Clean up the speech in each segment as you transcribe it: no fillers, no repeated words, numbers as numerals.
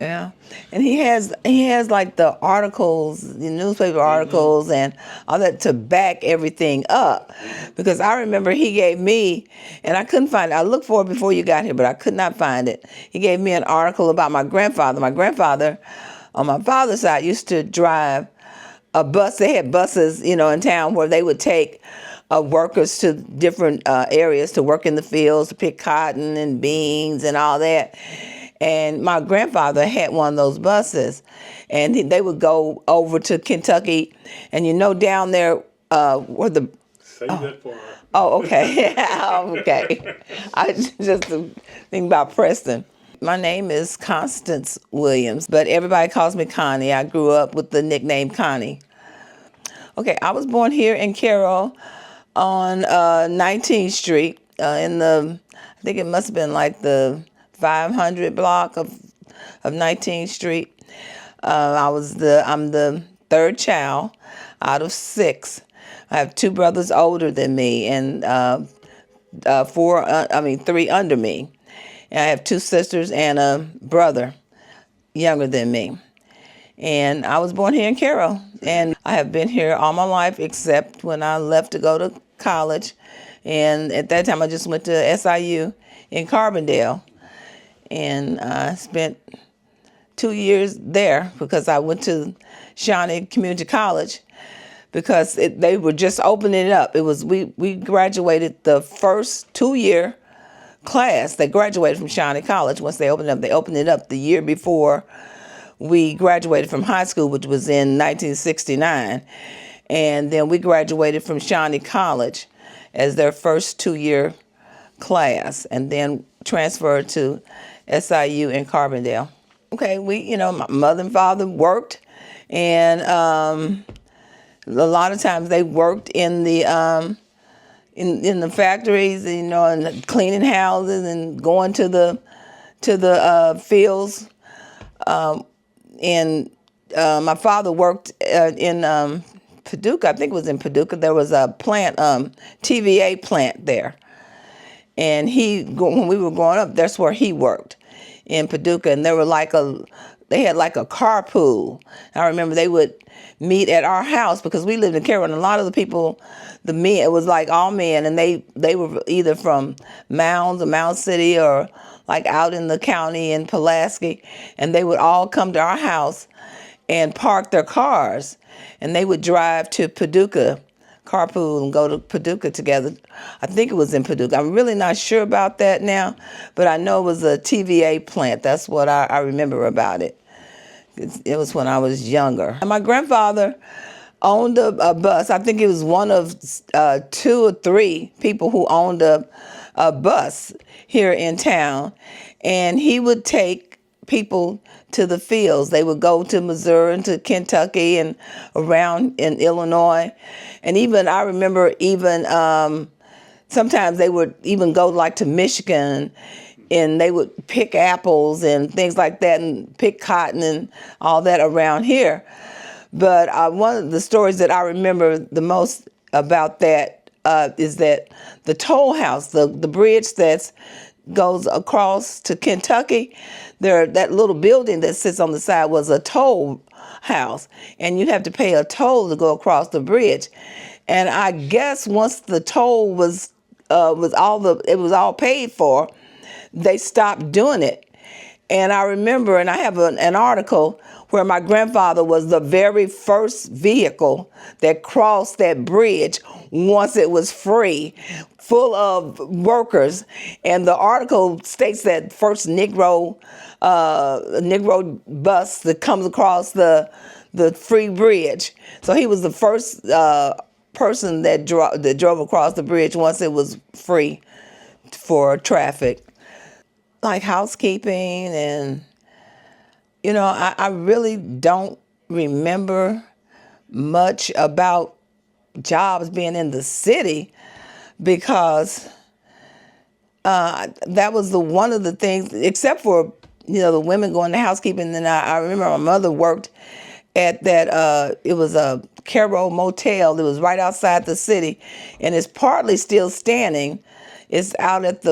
Yeah, and he has like the articles, the newspaper articles, and all that to back everything up. Because I remember he gave me, and I couldn't find it. I looked for it before you got here, but I could not find it. He gave me an article about my grandfather. My grandfather, on my father's side, used to drive a bus. They had buses, in town where they would take workers to different areas to work in the fields, to pick cotton and beans and all that. And my grandfather had one of those buses, and they would go over to Kentucky, and down there where the Save that for oh, okay. Okay. I just think about Preston. My name is Constance Williams, but everybody calls me Connie. I grew up with the nickname Connie. Okay, I was born here in Cairo on 19th Street I think it must have been like the 500 block of 19th Street. I'm the third child out of six. I have two brothers older than me and three under me. And I have two sisters and a brother younger than me. And I was born here in Cairo. And I have been here all my life except when I left to go to college. And at that time, I just went to SIU in Carbondale. And I spent 2 years there because I went to Shawnee Community College because they were just opening it up. It was we graduated the first 2-year class. They graduated from Shawnee College. Once they opened it up the year before we graduated from high school, which was in 1969. And then we graduated from Shawnee College as their first 2-year class, and then transferred to SIU in Carbondale. Okay, my mother and father worked, and a lot of times they worked in the in the factories, and cleaning houses and going to the fields. And my father worked in Paducah. I think it was in Paducah. There was a plant, TVA plant there. And when we were growing up, that's where he worked, in Paducah. And they had like a carpool. I remember they would meet at our house because we lived in Cairo. And a lot of the people, the men, it was like all men, and they were either from Mounds or Mound City or like out in the county in Pulaski. And they would all come to our house and park their cars. And they would drive to Paducah, carpool, and go to Paducah together. I think it was in Paducah. I'm really not sure about that now, but I know it was a TVA plant. That's what I remember about it. It was when I was younger. And my grandfather owned a bus. I think he was one of 2 or 3 people who owned a bus here in town. And he would take people to the fields. They would go to Missouri and to Kentucky and around in Illinois. And I remember sometimes they would even go like to Michigan, and they would pick apples and things like that and pick cotton and all that around here. But one of the stories that I remember the most about that is that the toll house, the bridge that goes across to Kentucky, that little building that sits on the side was a toll house, and you have to pay a toll to go across the bridge. And I guess once the toll was all paid for, they stopped doing it. And I remember, and I have an article where my grandfather was the very first vehicle that crossed that bridge once it was free, full of workers. And the article states that first Negro bus that comes across the free bridge. So he was the first person that drove across the bridge once it was free for traffic. Like housekeeping, and I really don't remember much about jobs being in the city because that was one of the things, except for the women going to housekeeping. And I remember my mother worked at that. It was a Cairo motel that was right outside the city, and it's partly still standing. It's out at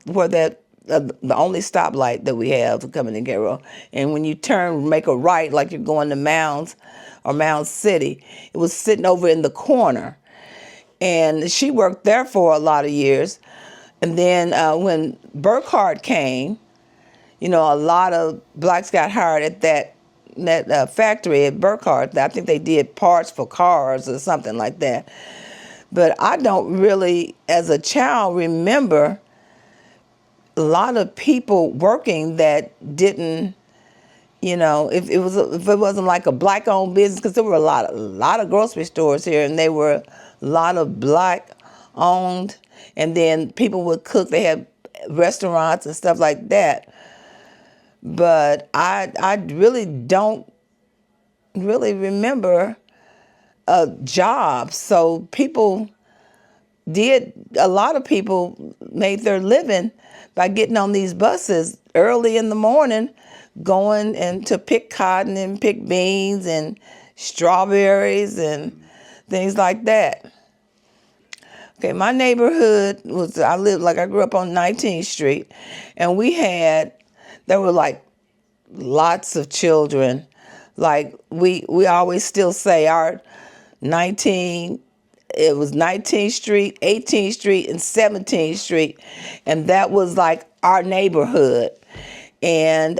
where that the only stoplight that we have coming in Cairo. And when you turn, make a right, like you're going to Mounds or Mound City, it was sitting over in the corner. And she worked there for a lot of years. And then when Burkhart came, a lot of blacks got hired at that factory at Burkhart. I think they did parts for cars or something like that. But I don't really, as a child, remember a lot of people working that didn't, if it wasn't like a black-owned business, because there were a lot of grocery stores here, and they were a lot of black-owned, and then people would cook. They had restaurants and stuff like that. But I really don't really remember a job. So a lot of people made their living by getting on these buses early in the morning, going and to pick cotton and pick beans and strawberries and things like that. Okay, my neighborhood I grew up on 19th Street, and there were like lots of children. Like we always still say it was 19th Street, 18th Street, and 17th Street. And that was like our neighborhood. And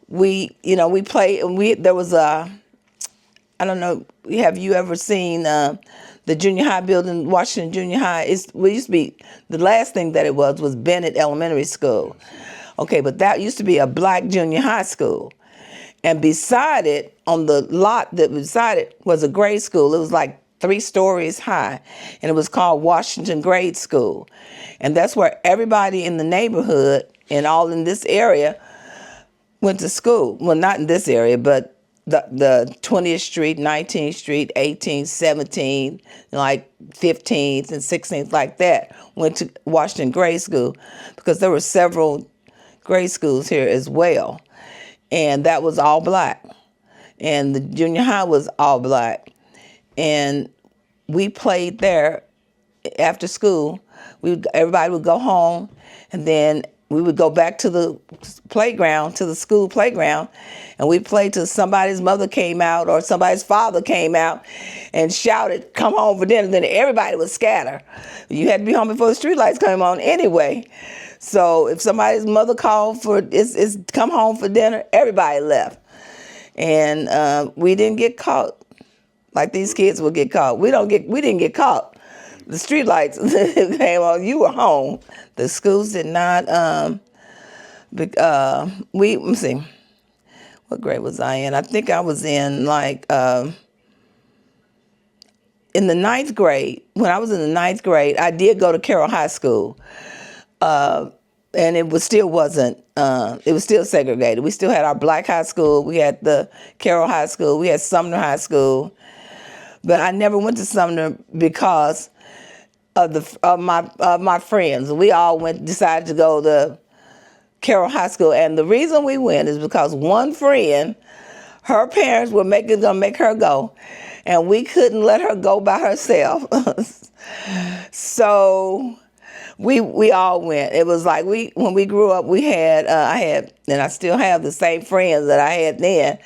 we played, and there was I don't know, have you ever seen the junior high building, Washington Junior High? We used to be, the last thing that it was Bennett Elementary School. Okay, but that used to be a black junior high school. And beside it, on the lot that beside it, was a grade school. It was like 3 stories high, and it was called Washington Grade School. And that's where everybody in the neighborhood and all in this area went to school. Well, not in this area, but the 20th Street, 19th Street, 18th, 17th, like 15th and 16th, like that, went to Washington Grade School, because there were several grade schools here as well. And that was all black. And the junior high was all black. And we played there after school. Everybody would go home, and then we would go back to the playground, to the school playground, and we played till somebody's mother came out or somebody's father came out and shouted, "Come home for dinner." Then everybody would scatter. You had to be home before the streetlights came on anyway. So if somebody's mother called for it's come home for dinner, everybody left. And we didn't get caught like these kids would get caught. We didn't get caught. The street lights came on. You were home. The schools did not. Let's see. What grade was I in? I think I was in in the 9th grade. When I was in the 9th grade, I did go to Carroll High School. And it was still segregated. We still had our black high school. We had the Carroll High School. We had Sumner High School. But I never went to Sumner because of my friends. We all decided to go to Carroll High School. And the reason we went is because one friend, her parents were gonna make her go. And we couldn't let her go by herself. So we all went. It was like when we grew up, I had, and I still have the same friends that I had then,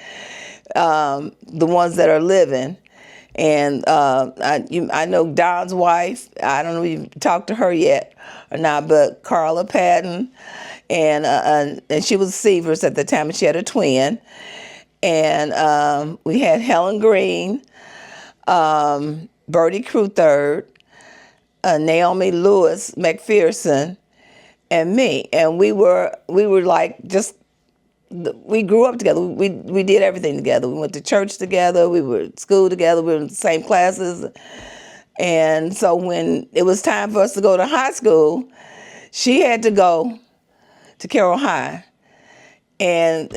the ones that are living. And I know Don's wife. I don't know if you've talked to her yet or not, but Carla Patton, and she was Severs at the time, and she had a twin. And we had Helen Green, Bertie Crewthird, Naomi Lewis McPherson, and me. And we were like we grew up together. We did everything together. We went to church together. We were at school together. We were in the same classes. And so when it was time for us to go to high school, she had to go to Carroll High. And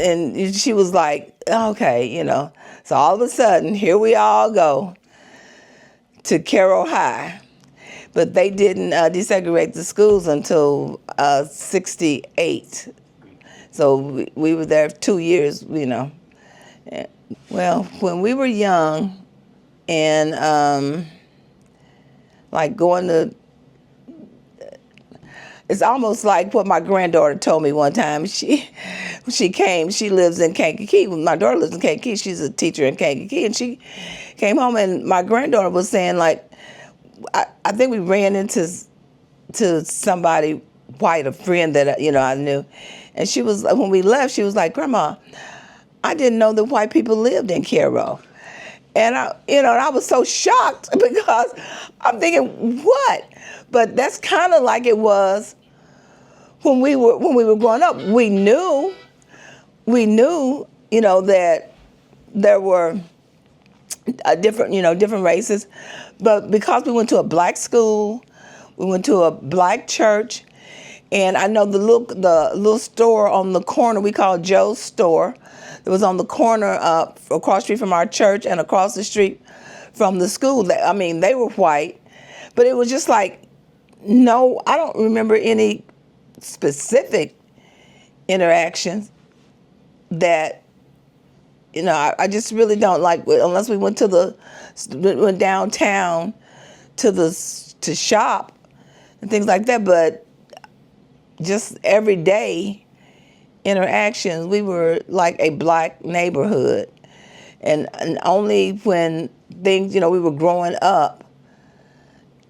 she was like, okay, So all of a sudden, here we all go to Carroll High. But they didn't desegregate the schools until 68. So we were there 2 years, Well, when we were young and like going to, It's almost like what my granddaughter told me one time. She came. She lives in Kankakee. My daughter lives in Kankakee. She's a teacher in Kankakee, and she came home, and my granddaughter was saying, like, I think we ran into somebody white, a friend that I knew, and she was, when we left, she was like, Grandma, I didn't know that white people lived in Cairo. And I was so shocked because I'm thinking, what? But that's kind of like it was when we were growing up. We knew, that there were different races, but because we went to a black school, we went to a black church, and I know the little store on the corner we called Joe's store. It was on the corner across the street from our church and across the street from the school. They were white, but it was just like, no, I don't remember any specific interactions that, I just really don't like, unless we went downtown to shop and things like that, but just everyday interactions, we were like a black neighborhood. And only when things, we were growing up,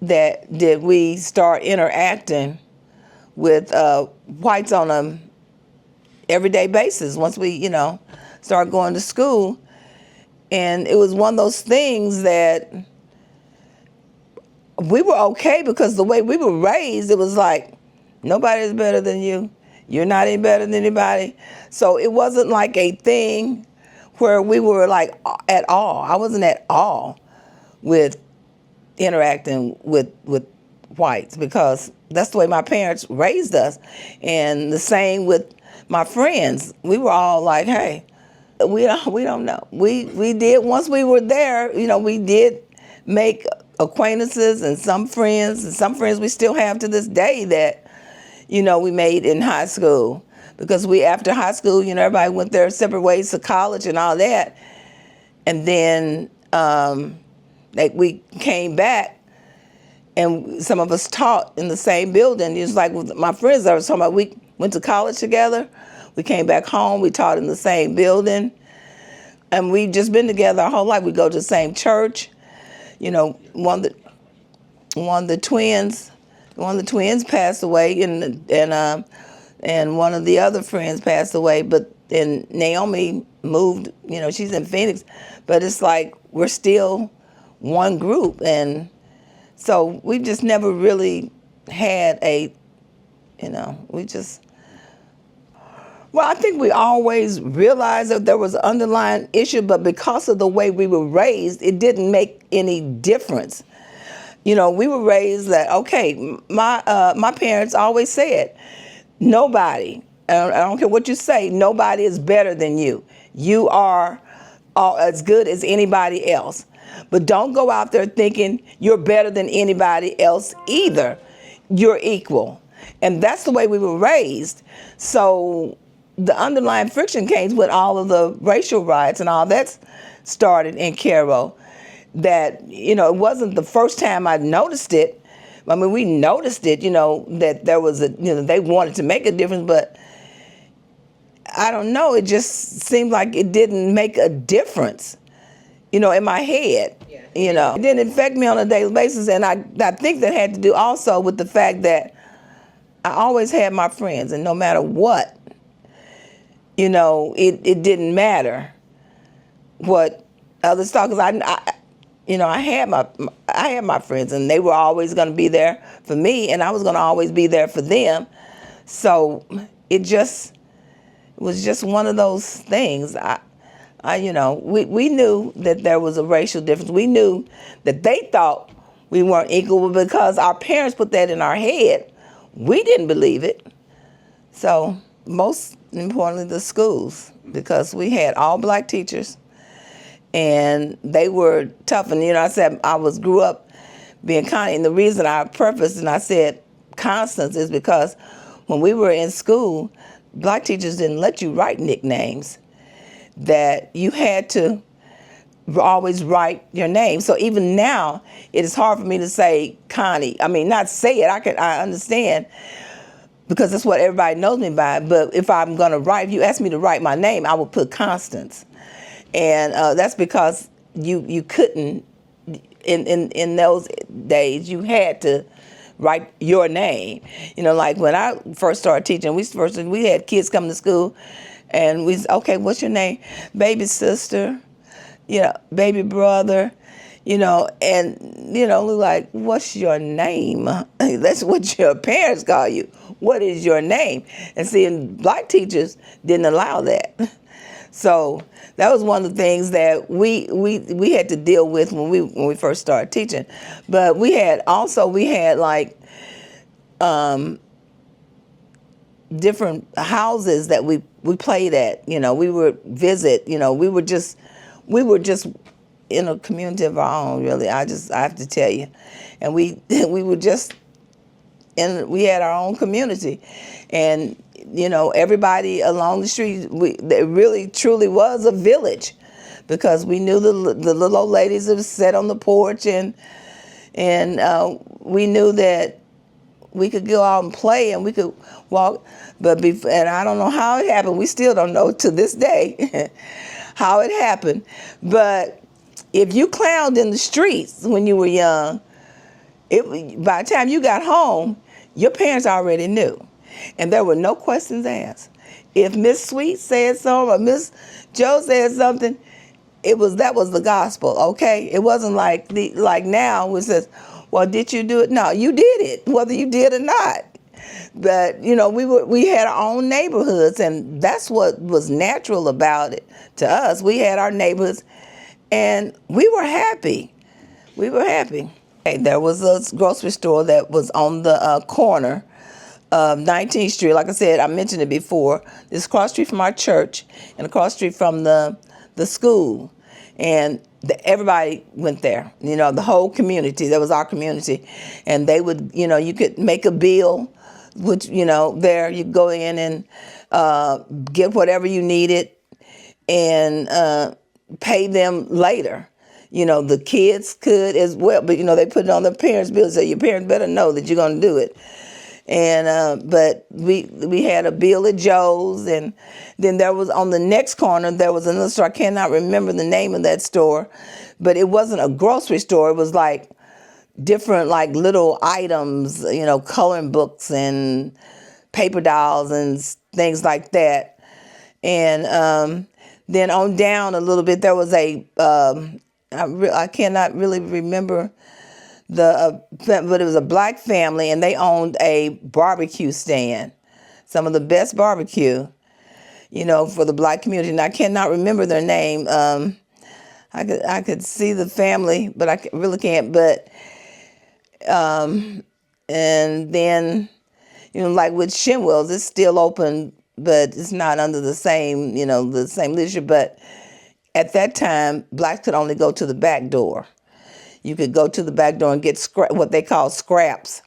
that did we start interacting with whites on a everyday basis once we, started going to school. And it was one of those things that we were okay, because the way we were raised, it was like, nobody's better than you. You're not any better than anybody. So it wasn't like a thing where we were like at all. I wasn't at all with interacting with whites, because that's the way my parents raised us. And the same with my friends. We were all like, hey, we don't know. We did, once we were there, we did make acquaintances and some friends we still have to this day that, we made in high school. Because after high school, everybody went their separate ways to college and all that. And then we came back, and some of us taught in the same building. It was like with my friends I was talking about, we went to college together. We came back home, we taught in the same building. And we've just been together our whole life. We go to the same church. One of the twins passed away, and one of the other friends passed away. But then Naomi moved. She's in Phoenix, but it's like we're still one group, and so we just never really had Well, I think we always realized that there was an underlying issue, but because of the way we were raised, it didn't make any difference. We were raised that, okay, my parents always said, nobody, I don't care what you say, nobody is better than you. You are as good as anybody else. But don't go out there thinking you're better than anybody else either. You're equal. And that's the way we were raised. So the underlying friction came with all of the racial riots and all that started in Cairo. That, it wasn't the first time I noticed it. We noticed it, that there was they wanted to make a difference, but I don't know, it just seemed like it didn't make a difference, in my head. Yeah. It didn't affect me on a daily basis, and I think that had to do also with the fact that I always had my friends, and no matter what, it didn't matter what others thought, because I had my friends, and they were always going to be there for me, and I was going to always be there for them. So it was just one of those things. We knew that there was a racial difference. We knew that they thought we weren't equal, because our parents put that in our head. We didn't believe it. So most importantly, the schools, because we had all black teachers, and they were tough. And I said I grew up being Connie, and the reason I purposed and I said Constance is because when we were in school, black teachers didn't let you write nicknames. That you had to always write your name. So even now, it is hard for me to say Connie. Not say it. I understand, because that's what everybody knows me by. But if I'm going to write, if you ask me to write my name, I would put Constance. And that's because you couldn't, in those days, you had to write your name. Like when I first started teaching, we had kids come to school, and we said, okay, what's your name? Baby sister, baby brother, and like, what's your name? That's what your parents call you. What is your name? And see, and black teachers didn't allow that. So that was one of the things that we had to deal with when we first started teaching. But we had like different houses that we played at. We would visit. We were just in a community of our own. Really, I have to tell you, and we were just we had our own community, and everybody along the street, it really truly was a village, because we knew the little old ladies that sat on the porch, and we knew that we could go out and play, and we could walk. And I don't know how it happened. We still don't know to this day how it happened. But if you clowned in the streets when you were young, by the time you got home, your parents already knew. And there were no questions asked. If Miss Sweet said something or Miss Joe said something, that was the gospel, okay? It wasn't like now, which says, well, did you do it? No, you did it, whether you did or not. But we had our own neighborhoods, and that's what was natural about it to us. We had our neighborhoods, and we were happy. We were happy. Okay, there was a grocery store that was on the corner of 19th Street. Like I said, I mentioned it before. It's across the street from our church and across the street from the school. And everybody went there, the whole community. That was our community. And they would, you could make a bill, which, there you go in and get whatever you needed and pay them later. The kids could as well, but, they put it on their parents' bill, so your parents better know that you're going to do it. And but we had a Bill at Joe's, and then there was on the next corner, there was another store. I cannot remember the name of that store, but it wasn't a grocery store. It was like different, like little items, coloring books and paper dolls and things like that. And then on down a little bit, there was I cannot really remember but it was a black family, and they owned a barbecue stand, some of the best barbecue, for the black community. And I cannot remember their name. I could see the family, but I really can't. But and then like with Shinwell's, it's still open, but it's not under the same the same leadership. But at that time, blacks could only go to the back door. You could go to the back door and get what they call scraps,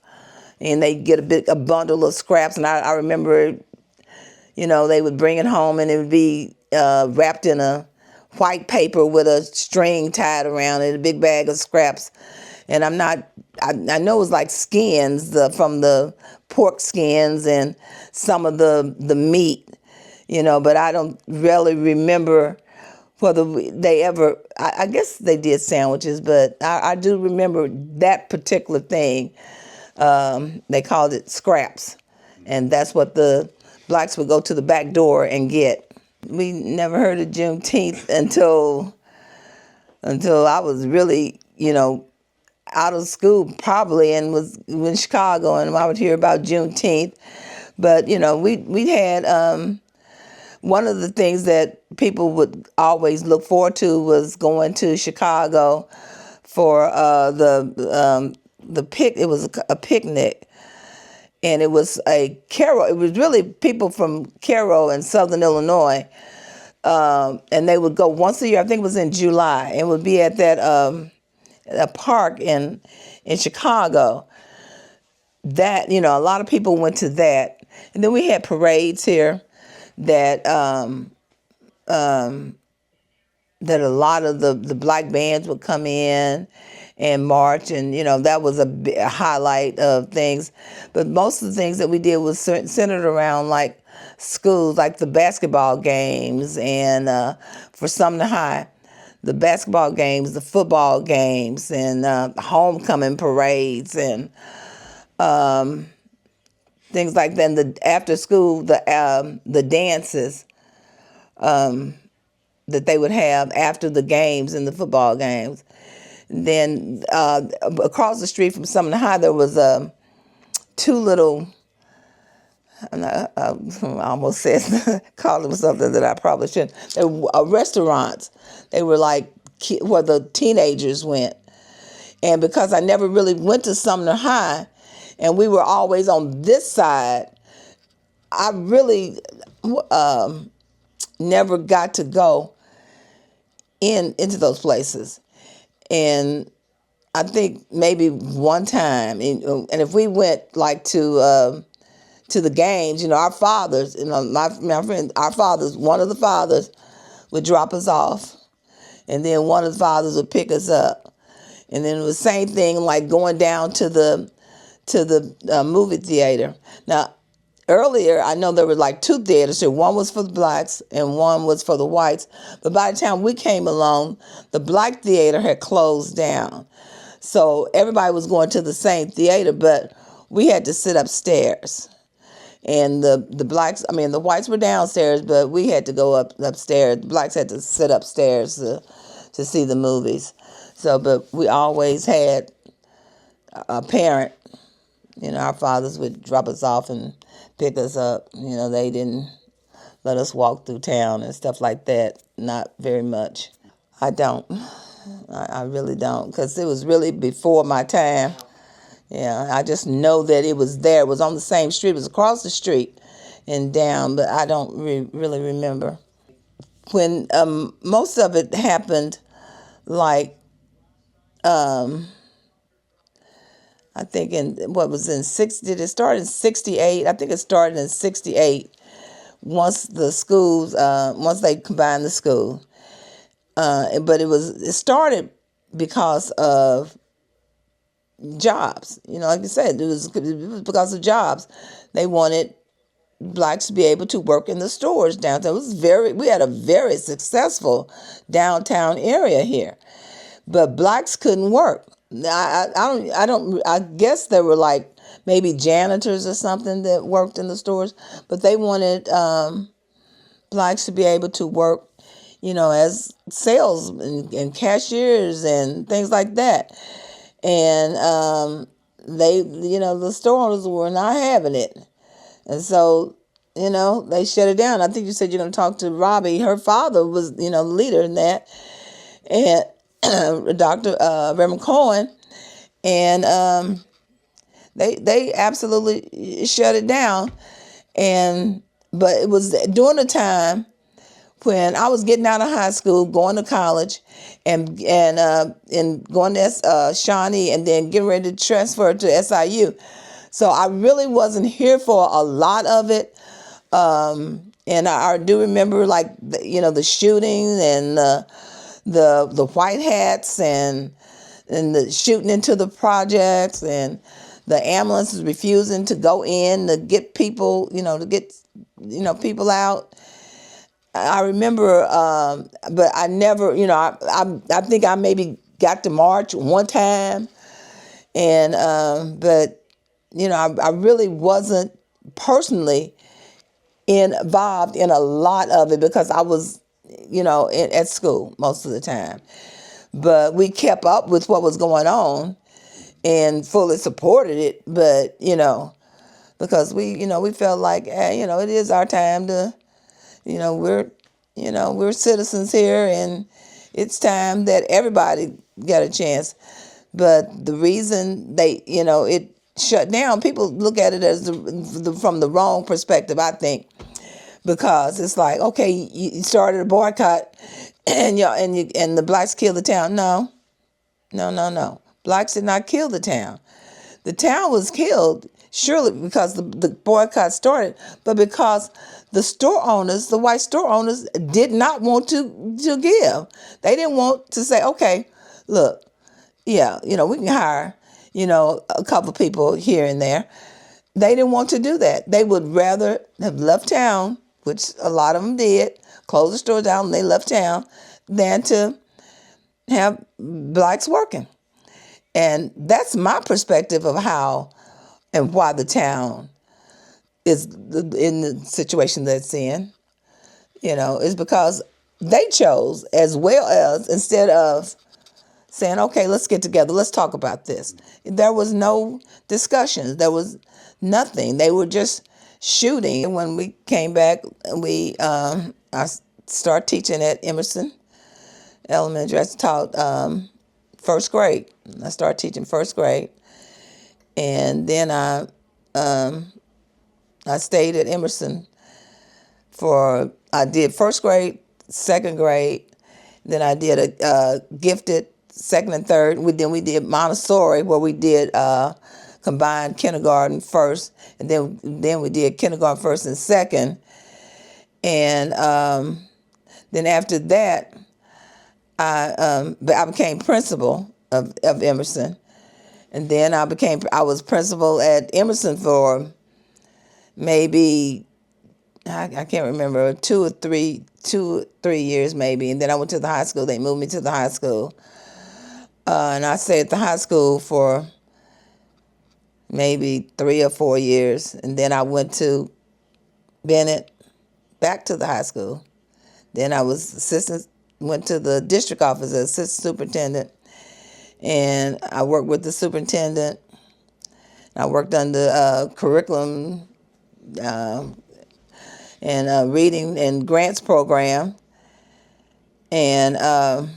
and they get a bundle of scraps. And I remember, they would bring it home, and it would be wrapped in a white paper with a string tied around it, a big bag of scraps. And I know it was like skins from the pork skins and some of the meat, but I don't really remember whether they ever, I guess they did sandwiches, but I do remember that particular thing. They called it scraps. And that's what the blacks would go to the back door and get. We never heard of Juneteenth until I was really, out of school probably, and was in Chicago, and I would hear about Juneteenth. But, we had... one of the things that people would always look forward to was going to Chicago for the pic. It was a picnic, and it was a Cairo. It was really people from Cairo and Southern Illinois, and they would go once a year. I think it was in July, and would be at that a park in Chicago. That a lot of people went to that, and then we had parades here. That that a lot of the black bands would come in, and march, and that was a highlight of things. But most of the things that we did was centered around like schools, like the basketball games, and for Sumner High, the basketball games, the football games, and homecoming parades, and things like that. And the after school, the dances that they would have after the games and the football games. Then across the street from Sumner High, there was two little, I almost said, called them something that I probably shouldn't. They were restaurants. They were like where the teenagers went. And because I never really went to Sumner High, and we were always on this side, I really never got to go into those places. And I think maybe one time, and if we went like to the games, our fathers, my friend, our fathers, one of the fathers would drop us off, and then one of the fathers would pick us up, and then it was the same thing like going down to the movie theater. Now, earlier, I know there were like two theaters here. One was for the blacks and one was for the whites. But by the time we came along, the black theater had closed down. So everybody was going to the same theater, but we had to sit upstairs. And the whites were downstairs, but we had to go upstairs. The blacks had to sit upstairs to see the movies. So, but we always had a parent. Our fathers would drop us off and pick us up. They didn't let us walk through town and stuff like that. Not very much. I don't. I really don't, because it was really before my time. Yeah, I just know that it was there. It was on the same street. It was across the street and down, but I don't really remember. When most of it happened, like, I think did it start in 68? I think it started in 68 once they combined the school. But it started because of jobs. Like I said, it was because of jobs. They wanted blacks to be able to work in the stores downtown. We had a very successful downtown area here, but blacks couldn't work. I guess there were like maybe janitors or something that worked in the stores, but they wanted blacks to be able to work, as sales and cashiers and things like that. And the store owners were not having it. And so, they shut it down. I think you said you're going to talk to Robbie. Her father was, the leader in that. And Dr. Reverend Cohen, and they absolutely shut it down. But it was during the time when I was getting out of high school, going to college, and going to Shawnee, and then getting ready to transfer to SIU. So I really wasn't here for a lot of it. And I do remember like the shooting and the white hats and the shooting into the projects, and the ambulances refusing to go in to get people, people out. I remember, but I never, I think I maybe got to march one time, and but I really wasn't personally involved in a lot of it because I was, at school most of the time. But we kept up with what was going on and fully supported it. But, because we felt like, hey, it is our time to, we're citizens here, and it's time that everybody got a chance. But the reason it shut down, people look at it as from the wrong perspective, I think. Because it's like, okay, you started a boycott, and the blacks killed the town. No. Blacks did not kill the town. The town was killed surely because the boycott started, but because the white store owners, did not want to give. They didn't want to say, okay, look, Yeah, we can hire, a couple people here and there. They didn't want to do that. They would rather have left town, which a lot of them did, close the store down and they left town, than to have blacks working. And that's my perspective of how and why the town is in the situation that's in. Is because they chose, as well as, instead of saying, okay, let's get together, let's talk about this. There was no discussions. There was nothing. They were just shooting. When we came back, I started teaching at Emerson Elementary. I taught first grade. I started teaching first grade, and then I stayed at Emerson I did first grade, second grade, then I did a gifted second and third. Then we did Montessori, where we did combined kindergarten first, and then we did kindergarten first and second, and then after that, I became principal of Emerson, and then I was principal at Emerson for maybe I can't remember 2 or 3 years maybe, and then I went to the high school. They moved me to the high school, and I stayed at the high school for maybe 3 or 4 years, and then I went to Bennett, back to the high school. Then I went to the district office as assistant superintendent, and I worked with the superintendent. I worked under curriculum and reading and grants program, and my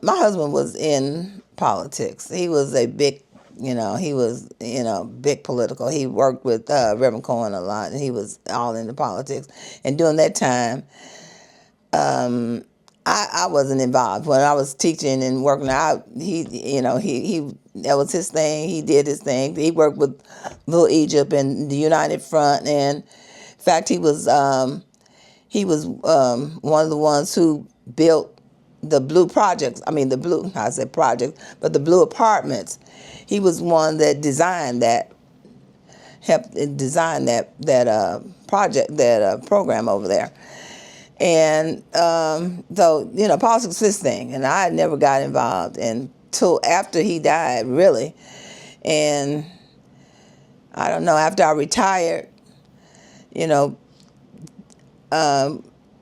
husband was in politics. He was a big, big political. He worked with Reverend Cohen a lot, and he was all into politics. And during that time, I wasn't involved. When I was teaching and working out, he that was his thing. He did his thing. He worked with Little Egypt and the United Front, and in fact, he was one of the ones who built the blue projects. I mean, I said projects, but the blue apartments. He was one that designed that, helped design that project, that program over there. And so, politics was his thing, and I never got involved until after he died, really. And I don't know, after I retired,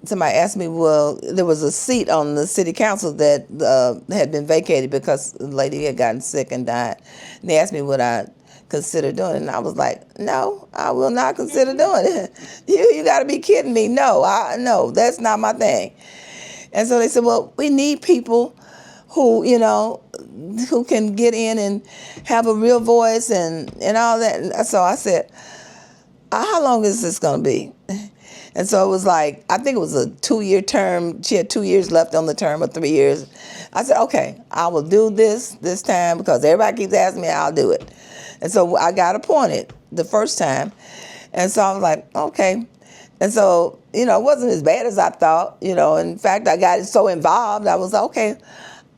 somebody asked me, well, there was a seat on the city council that had been vacated because the lady had gotten sick and died. And they asked me would I consider doing it, and I was like, no, I will not consider doing it. You got to be kidding me. No, that's not my thing. And so they said, well, we need people who can get in and have a real voice and all that. And so I said, how long is this going to be? And so it was like, I think it was a 2-year term. She had 2 years left on the term, or 3 years. I said, okay, I will do this time because everybody keeps asking me, I'll do it. And so I got appointed the first time. And so I was like, okay. And so, it wasn't as bad as I thought. In fact, I got so involved, I was like, okay,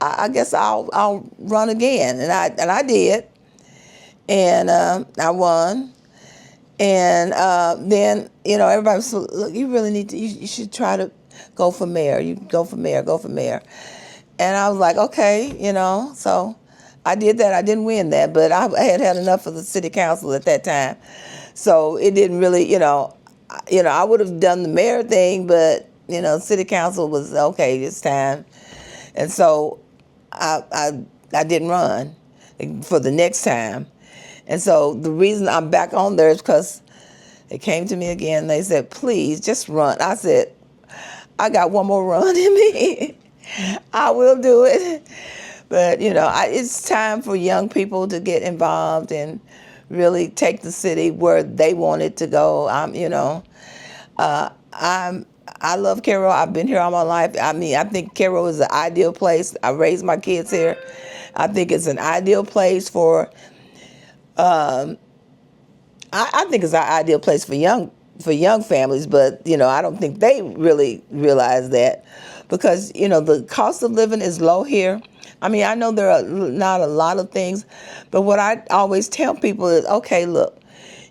I guess I'll run again. And I did. And I won. And then, everybody was, look, you really need to, you should try to go for mayor. You go for mayor. And I was like, okay, so I did that. I didn't win that, but I had enough of the city council at that time. So it didn't really, I would have done the mayor thing, but, city council was, okay, it's time. And so I didn't run for the next time. And so the reason I'm back on there is because they came to me again. They said, please, just run. I said, I got one more run in me. I will do it. But, it's time for young people to get involved and really take the city where they want it to go. I love Cairo. I've been here all my life. I mean, I think Cairo is the ideal place. I raised my kids here. I think it's an ideal place for I think it's an ideal place for young families, but I don't think they really realize that. because the cost of living is low here. I mean, I know there are not a lot of things, but what I always tell people is, okay, look,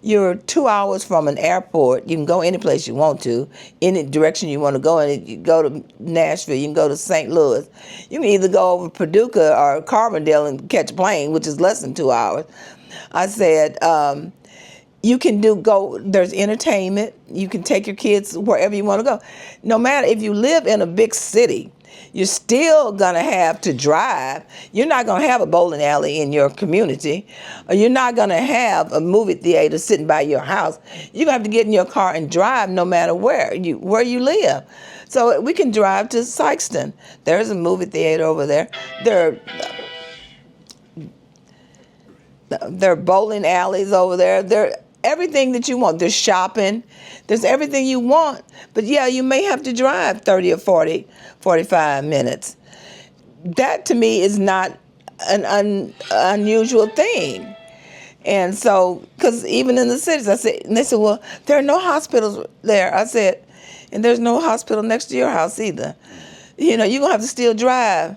you're 2 hours from an airport. You can go any place you want to, any direction you want to go. And you go to Nashville, you can go to St. Louis. You can either go over Paducah or Carbondale and catch a plane, which is less than 2 hours. I said, you can there's entertainment. You can take your kids wherever you want to go. No matter if you live in a big city, you're still going to have to drive. You're not going to have a bowling alley in your community. Or you're not going to have a movie theater sitting by your house. You're going to have to get in your car and drive no matter where you live. So we can drive to Sykeston. There's a movie theater over there. There are bowling alleys over there. There everything that you want. There's shopping. There's everything you want. But yeah, you may have to drive 30 or 40, 45 minutes. That to me is not an unusual thing. And so, because even in the cities, and they said, well, there are no hospitals there. I said, and there's no hospital next to your house either. You're going to have to still drive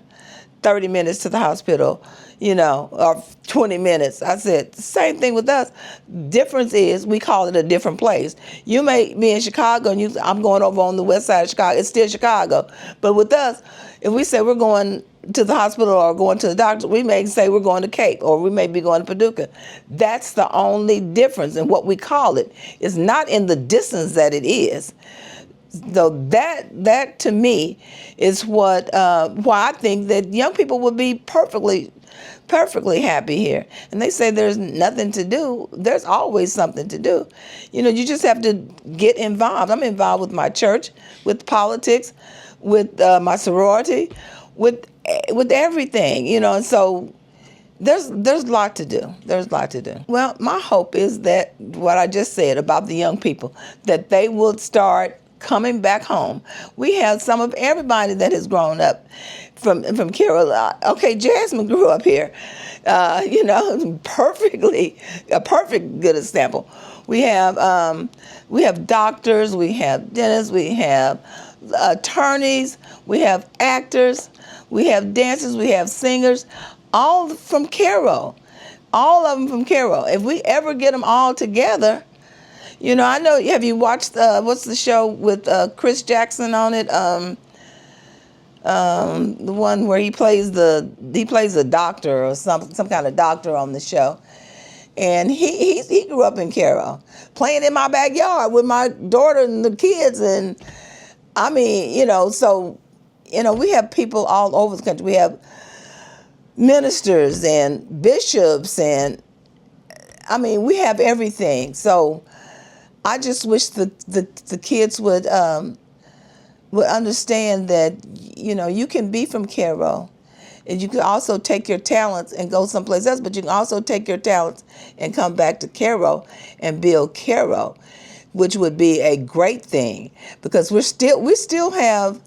30 minutes to the hospital, or 20 minutes. I said, same thing with us. Difference is we call it a different place. You may be in Chicago and I'm going over on the west side of Chicago. It's still Chicago. But with us, if we say we're going to the hospital or going to the doctor, we may say we're going to Cape or we may be going to Paducah. That's the only difference in what we call it. It's not in the distance that it is. So that to me is why I think that young people would be perfectly happy here. And they say there's nothing to do. There's always something to do. You just have to get involved. I'm involved with my church, with politics, with my sorority, with everything. And so there's a lot to do. There's a lot to do. Well, my hope is that what I just said about the young people, that they will start coming back home. We have some of everybody that has grown up from Carolina. Okay, Jasmine grew up here, perfectly, a perfect good example. We have doctors, we have dentists, we have attorneys, we have actors, we have dancers, we have singers, all from Cairo, all of them from Cairo. If we ever get them all together, I know. Have you watched what's the show with Chris Jackson on it? The one where he plays a doctor or some kind of doctor on the show, and he grew up in Cairo, playing in my backyard with my daughter and the kids, and I mean, so we have people all over the country. We have ministers and bishops, and I mean, we have everything. So I just wish the kids would understand that you can be from Cairo, and you can also take your talents and go someplace else. But you can also take your talents and come back to Cairo and build Cairo, which would be a great thing, because we still have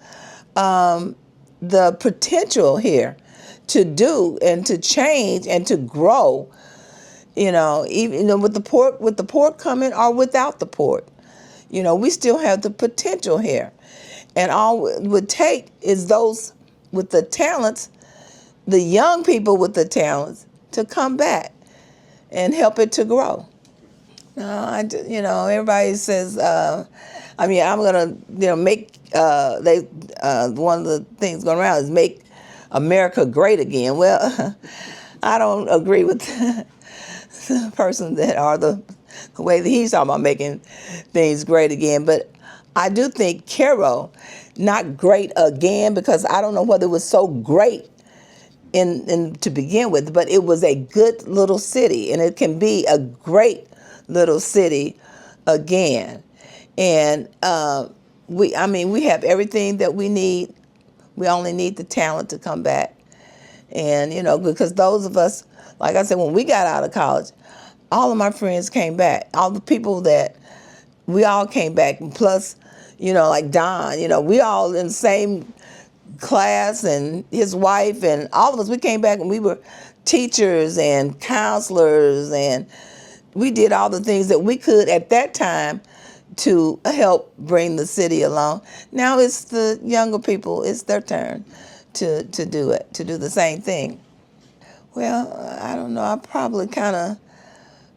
the potential here to do and to change and to grow. Even with the port coming or without the port, we still have the potential here. And all it would take is those with the talents, the young people with the talents, to come back and help it to grow. Everybody says, I'm gonna, make one of the things going around is make America great again. Well, I don't agree with the person the way that he's talking about making things great again. But I do think Cairo, not great again, because I don't know whether it was so great in to begin with, but it was a good little city, and it can be a great little city again. And we have everything that we need. We only need the talent to come back. And, because those of us, like I said, when we got out of college, all of my friends came back. All the people we all came back. And plus, like Don, we all in the same class, and his wife and all of us, we came back and we were teachers and counselors, and we did all the things that we could at that time to help bring the city along. Now it's the younger people, it's their turn to do it, to do the same thing. Well, I don't know, I'm probably kind of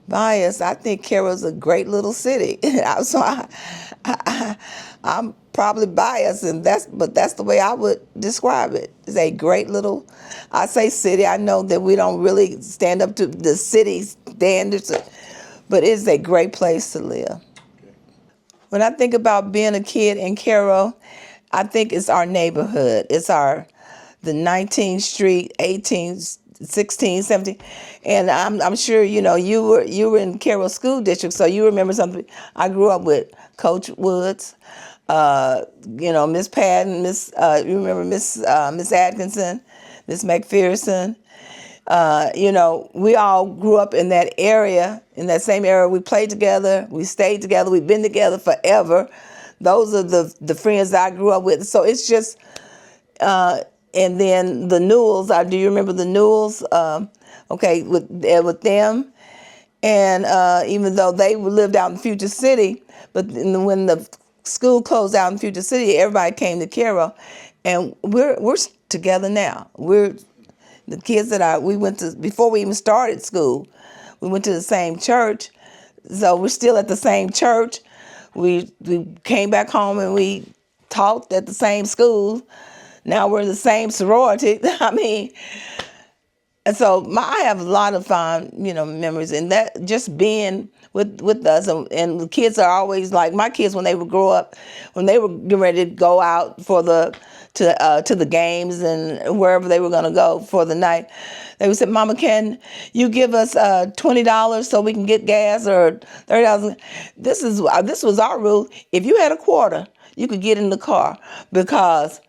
biased. I think Carroll's a great little city. So I'm probably biased, and that's the way I would describe it. It's a great little, I say city. I know that we don't really stand up to the city standards, but it's a great place to live. When I think about being a kid in Cairo, I think it's our neighborhood. It's the 19th Street, 18th, 16, 17, and I'm sure you were in Cairo School District, so you remember something. I grew up with Coach Woods, Miss Patton, you remember Miss Atkinson, Miss McPherson. We all grew up in that area, in that same area. We played together, we stayed together, we've been together forever. Those are the friends that I grew up with. So it's just, and then the Newells. Do you remember the Newells? Okay, with them, and even though they lived out in Future City, but when the school closed out in Future City, everybody came to Cairo, and we're together now. We're the kids we went to before we even started school. We went to the same church, so we're still at the same church. We came back home and we taught at the same school. Now we're in the same sorority. I mean, and so I have a lot of fond, memories, and that just being with us, and the kids are always like my kids when they would grow up, when they were getting ready to go out to the games and wherever they were going to go for the night. They would say, "Mama, can you give us $20 so we can get gas, or $30?" This was our rule. If you had a quarter, you could get in the car because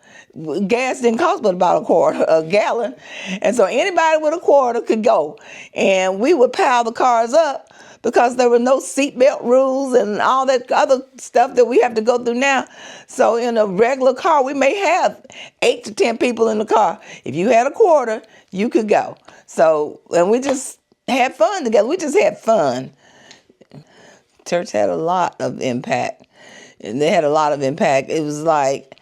gas didn't cost but about a gallon, and so anybody with a quarter could go, and we would pile the cars up because there were no seatbelt rules and all that other stuff that we have to go through now. So in a regular car, we may have 8 to 10 people in the car. If you had a quarter, you could go. So, and we just had fun together. We just had fun. Church had a lot of impact. And they had a lot of impact. It was like,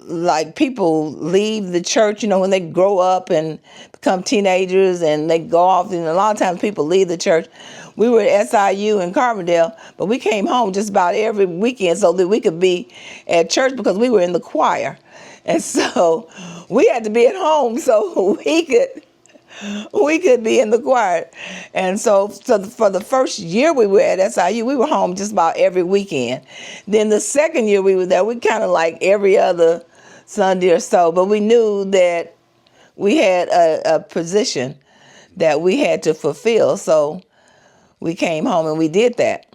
like people leave the church, when they grow up and become teenagers and they go off. And a lot of times people leave the church. We were at SIU in Carbondale, but we came home just about every weekend so that we could be at church because we were in the choir. And so we had to be at home so we could be in the choir. And so for the first year we were at SIU, we were home just about every weekend. Then the second year we were there, we kind of like every other Sunday or so, but we knew that we had a position that we had to fulfill. So we came home and we did that.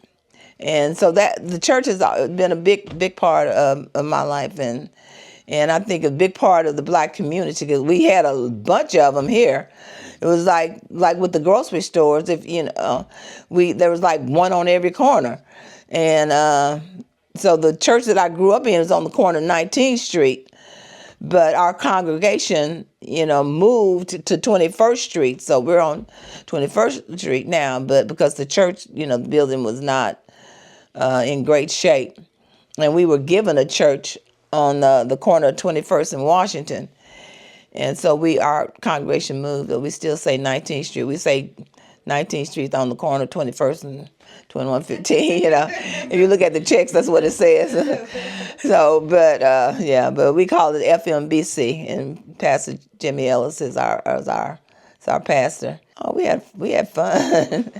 And so that the church has been a big part of my life, and I think a big part of the Black community, because we had a bunch of them here. It was like with the grocery stores, if there was like one on every corner, and so the church that I grew up in was on the corner of 19th Street, but our congregation, moved to 21st Street, so we're on 21st Street now. But because the church, the building was not in great shape, and we were given a church on the corner of 21st and Washington. And so our congregation moved, but we still say 19th Street. We say 19th Street on the corner of 21st and 2115, If you look at the checks, that's what it says. So, but we call it FMBC, and Pastor Jimmy Ellis is our pastor. Oh, we had fun.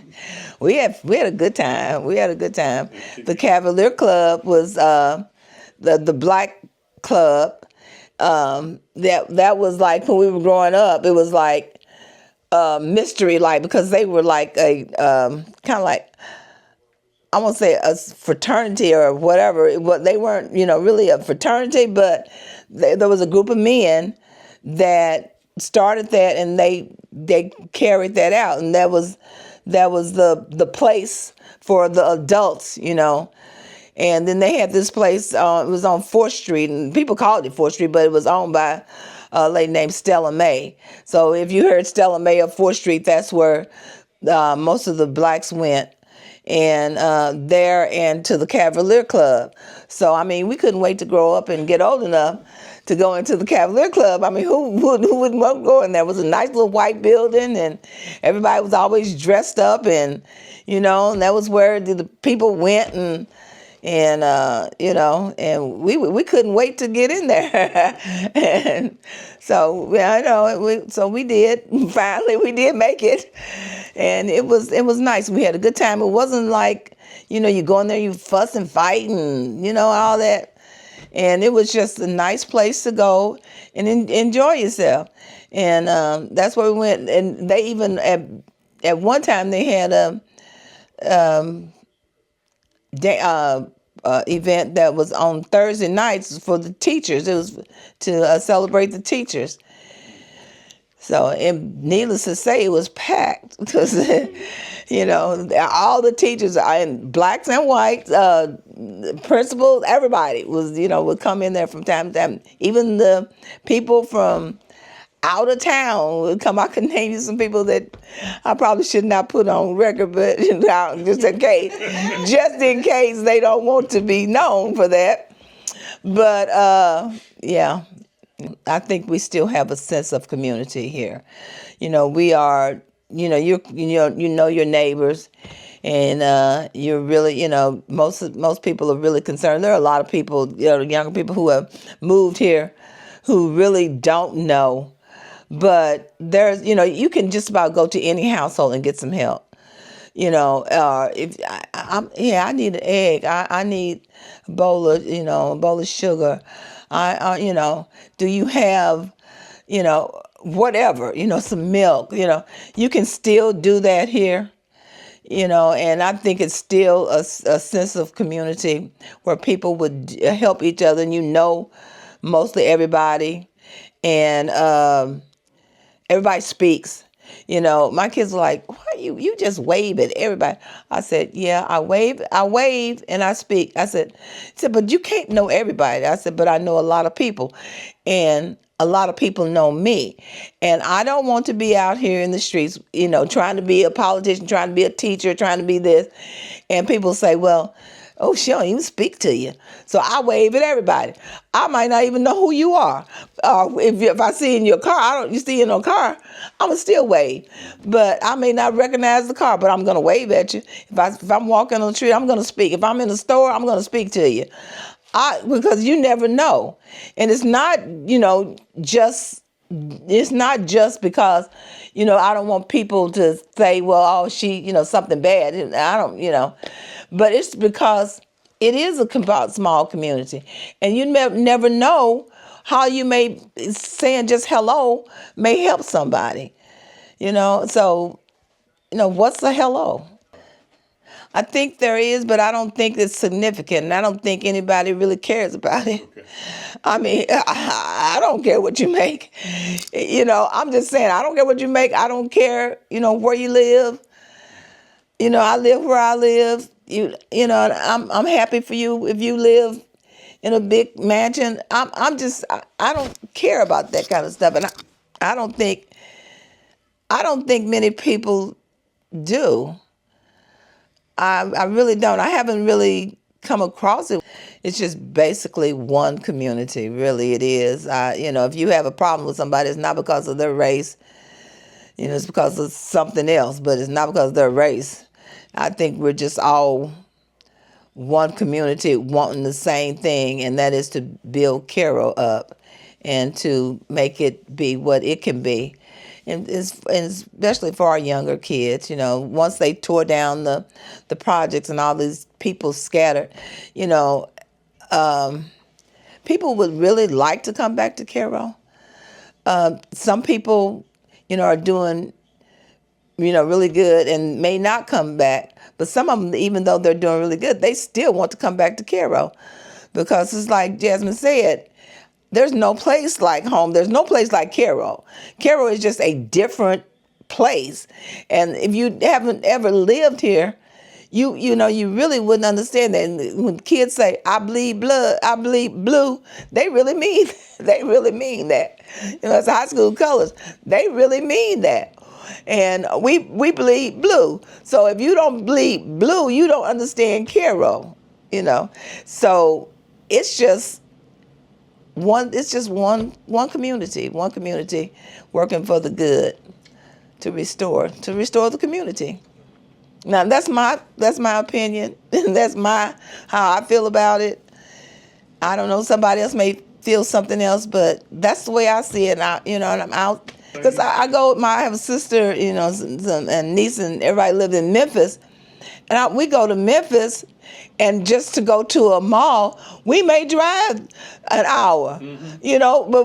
we had a good time. The Cavalier Club was the Black club. That was like when we were growing up. It was like mystery, like because they were like a kind of like, I won't say a fraternity or whatever. They weren't really a fraternity, but there was a group of men that started that, and they carried that out, and that was the place for the adults, And then they had this place, it was on 4th Street, and people called it 4th Street, but it was owned by a lady named Stella May. So if you heard Stella May of 4th Street, that's where most of the Blacks went. and there and to the Cavalier Club. So I mean, we couldn't wait to grow up and get old enough to go into the Cavalier Club. I mean, who wouldn't want to go in there? It was a nice little white building, and everybody was always dressed up, and and that was where the people went, and we couldn't wait to get in there. And so I know we did. Finally we did make it, and it was nice. We had a good time. It wasn't like you go in there, you fuss and fight, and all that. And it was just a nice place to go and enjoy yourself. And that's where we went. And they even at one time they had a event that was on Thursday nights for the teachers. It was to celebrate the teachers. So, and needless to say, it was packed because, all the teachers, and blacks and whites, principals, everybody would come in there from time to time. Even the people from out of town would come. I could name you some people that I probably should not put on record, but just in case they don't want to be known for that. But yeah, I think we still have a sense of community here. We are. You know your neighbors, and you're really most people are really concerned. There are a lot of people, younger people who have moved here, who really don't know. But there's, you can just about go to any household and get some help. If I need an egg, I need a bowl of sugar. Do you have, whatever, some milk, you can still do that here. And I think it's still a sense of community where people would help each other, and mostly everybody, and everybody speaks. My kids are like, why you just wave at everybody? I said, yeah, I wave and I speak. I said, but you can't know everybody. I said, but I know a lot of people, and a lot of people know me. And I don't want to be out here in the streets, trying to be a politician, trying to be a teacher, trying to be this. And people say, well, oh, she don't even speak to you. So I wave at everybody. I might not even know who you are. If I see in your car, you see in a car, I'm going to still wave. But I may not recognize the car, but I'm going to wave at you. If I'm walking on the street, I'm going to speak. If I'm in the store, I'm going to speak to you. Because you never know. And it's not, it's not just because, I don't want people to say, well, oh, she, something bad. I don't, but it's because it is a small community, and you never know how you may saying just hello may help somebody, so, what's a hello? I think there is, but I don't think it's significant, and I don't think anybody really cares about it. Okay. I mean, I don't care what you make. I'm just saying, I don't care what you make. I don't care, where you live. I live where I live. I'm happy for you if you live in a big mansion. I don't care about that kind of stuff, and I don't think many people do. I really don't. I haven't really come across it. It's just basically one community. Really, it is. If you have a problem with somebody, it's not because of their race. It's because of something else, but it's not because of their race. I think we're just all one community wanting the same thing, and that is to build Cairo up and to make it be what it can be. And especially for our younger kids, once they tore down the projects and all these people scattered, people would really like to come back to Cairo. Some people, are doing, really good and may not come back. But some of them, even though they're doing really good, they still want to come back to Cairo, because it's like Jasmine said, there's no place like home. There's no place like Cairo. Cairo is just a different place. And if you haven't ever lived here, you really wouldn't understand that. And when kids say, I bleed blood, I bleed blue, they really mean that. It's high school colors. They really mean that. and we bleed blue. So if you don't bleed blue, you don't understand Cairo, you know. So it's just one community, working for the good to restore the community. Now that's my opinion, and that's how I feel about it. I don't know, somebody else may feel something else, but that's the way I see it. And and I'm out because I have a sister, and niece, and everybody lived in Memphis, and we go to Memphis, and just to go to a mall, we may drive an hour, but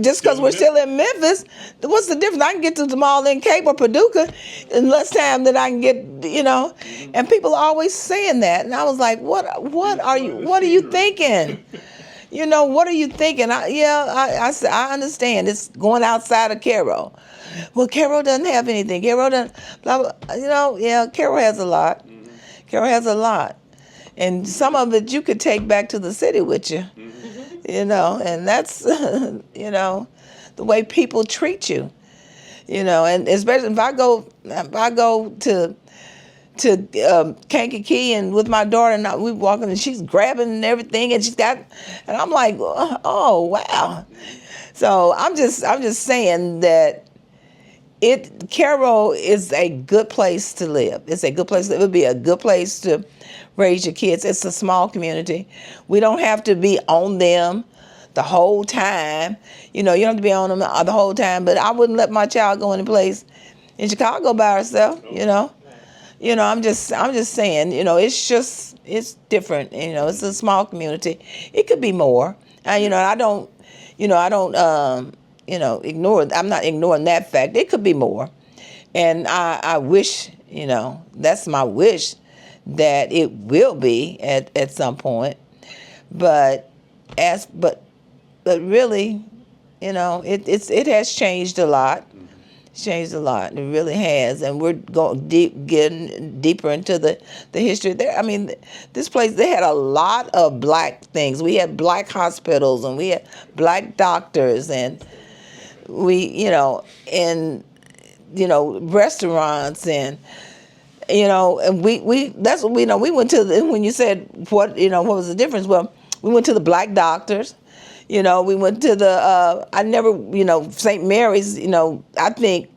just because we're still in Memphis, what's the difference? I can get to the mall in Cape or Paducah in less time than I can get, and people are always saying that. And I was like, what are you thinking? What are you thinking? I understand. It's going outside of Cairo. Well, Cairo doesn't have anything. Cairo doesn't, blah, blah. Cairo has a lot. Cairo has a lot. And some of it you could take back to the city with you, and that's, the way people treat you, and especially if I go to Kankakee and with my daughter, and we walking and she's grabbing and everything, and and I'm like, oh wow. So I'm just saying that Cairo is a good place to live. It's a good place. It would be a good place to raise your kids. It's a small community. We don't have to be on them the whole time. You don't have to be on them the whole time. But I wouldn't let my child go in a place in Chicago by herself. I'm just saying. It's different. It's a small community. It could be more. I don't ignore. I'm not ignoring that fact. It could be more, and I wish. That's my wish, that it will be at some point, but really, it has changed a lot. It's changed a lot. It really has, and we're getting deeper into the history there. I mean, this place, they had a lot of black things. We had black hospitals, and we had black doctors, and restaurants, and and we that's what we know. We went to when you said what was the difference? Well, we went to the black doctors. We went to the St. Mary's. I think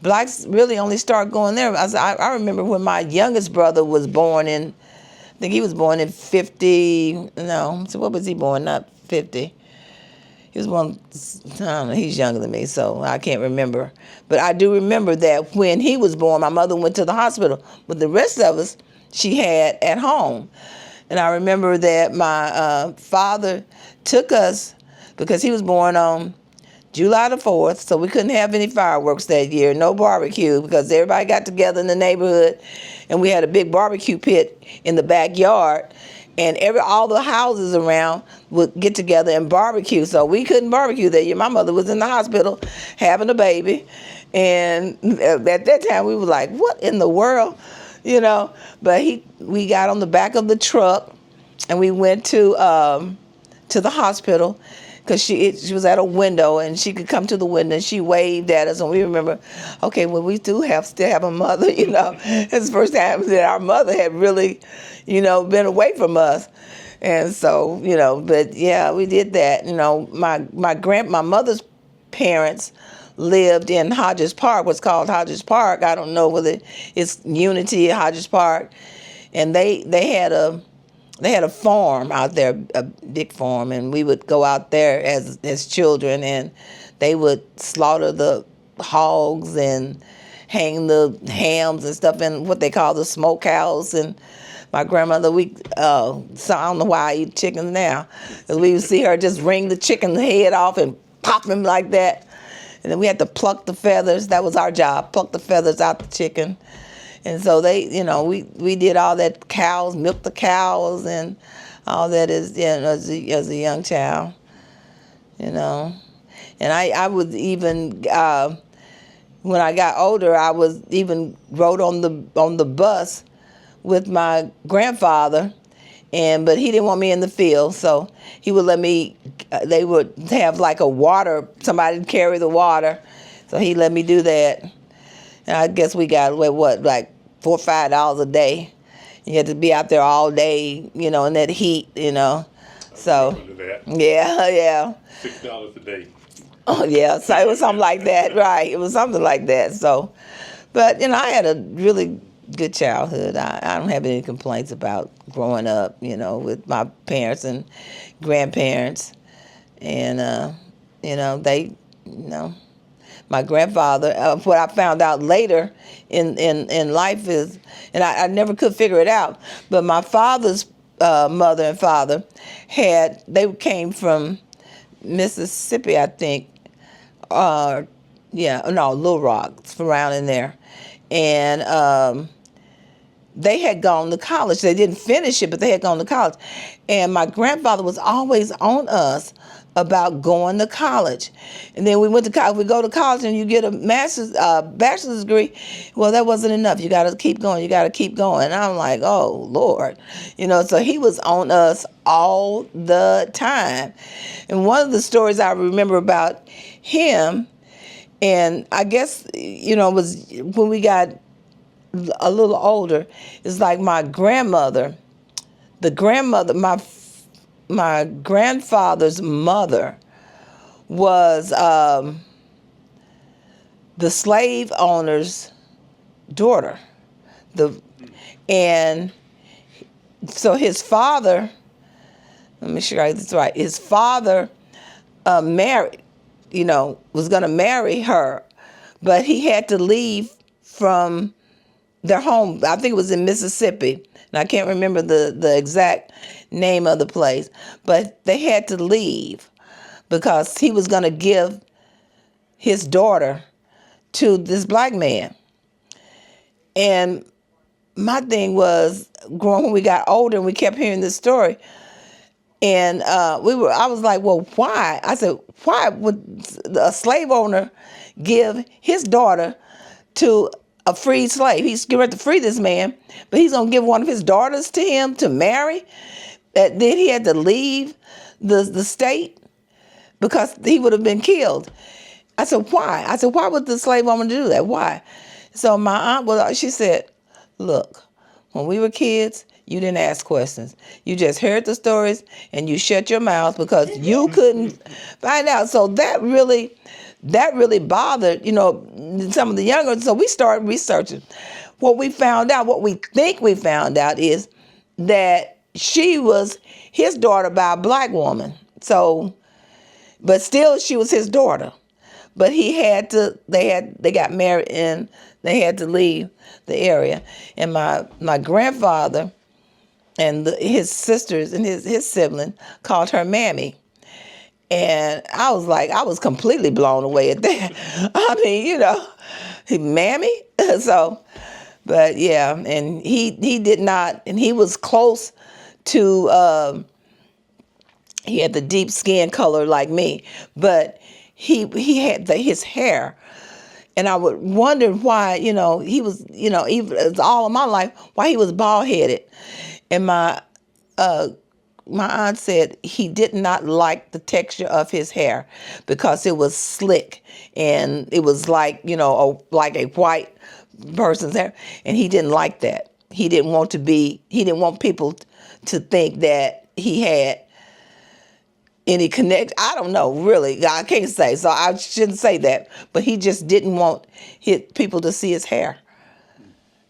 blacks really only start going there. I remember when my youngest brother was born I think he was born in 50. No, so what was he born? Not 50. He was born, I don't know, he's younger than me, so I can't remember. But I do remember that when he was born, my mother went to the hospital. But the rest of us, she had at home. And I remember that my father took us, because he was born on July the 4th, so we couldn't have any fireworks that year, no barbecue, because everybody got together in the neighborhood, and we had a big barbecue pit in the backyard. And all the houses around would get together and barbecue. So we couldn't barbecue that year. My mother was in the hospital having a baby. And at that time, we were like, what in the world? But we got on the back of the truck, and we went to the hospital, because she was at a window, and she could come to the window, and she waved at us. And we remember, okay, well, we still have a mother, It's the first time that our mother had really, been away from us. And so, but yeah, we did that. My mother's parents lived in Hodges Park, what's called Hodges Park. I don't know whether it's Unity or Hodges Park. And they had a farm out there, a big farm, and we would go out there as children, and they would slaughter the hogs and hang the hams and stuff in what they call the smokehouse. And my grandmother, so I don't know why I eat chickens now, because we would see her just wring the chicken head off and pop him like that. And then we had to pluck the feathers. That was our job, pluck the feathers out the chicken. And so they, we did all that, cows, milk the cows, and all that as a young child, And I was even, when I got older, I was even rode on the bus with my grandfather, but he didn't want me in the field, so he would let me. They would have like a water, somebody carry the water, so he let me do that. And I guess we got what like $4 or $5 a day. You had to be out there all day, in that heat, So Under that. yeah, yeah. $6 a day. Oh yeah. So it was something like that, right? It was something like that. So, but I had a really good childhood. I don't have any complaints about growing up, with my parents and grandparents, and they, my grandfather. What I found out later in life is, and I never could figure it out, but my father's mother and father they came from Mississippi, I think. Yeah, no, Little Rock, around in there, and they had gone to college. They didn't finish it, but they had gone to college. And my grandfather was always on us about going to college. And then we went to college. We go to college and you get a bachelor's degree. Well, that wasn't enough. You got to keep going. You got to keep going. And I'm like, oh, Lord. So he was on us all the time. And one of the stories I remember about him, and I guess, was when we got a little older, it's like my grandmother, my grandfather's mother was the slave owner's daughter. And so his father, let me sure I get this right. His father married, was going to marry her, but he had to leave from their home. I think it was in Mississippi, and I can't remember the exact name of the place, but they had to leave because he was going to give his daughter to this black man. And my thing was, growing when we got older and we kept hearing this story, and I was like, well, why? I said, why would a slave owner give his daughter to a freed slave? He's going to free this man, but he's going to give one of his daughters to him to marry. Then he had to leave the state because he would have been killed. I said, why? I said, why would the slave woman do that? Why? So my aunt, she said, look, when we were kids, you didn't ask questions. You just heard the stories and you shut your mouth because you couldn't find out. So that really bothered, some of the younger. So we started researching. What we think we found out is that she was his daughter by a black woman. So, but still she was his daughter. But they got married and they had to leave the area. And my grandfather and his sisters and his sibling called her Mammy. And I was completely blown away at that. I mean, Mammy. So, but yeah, and he did not, and he was close to, he had the deep skin color like me, but he had his hair. And I would wonder why, he was, even all of my life, why he was bald headed. And my aunt said he did not like the texture of his hair because it was slick and it was like, like a white person's hair. And he didn't like that. He didn't want people to think that he had any connect. I don't know, really. I can't say, so I shouldn't say that. But he just didn't want people to see his hair,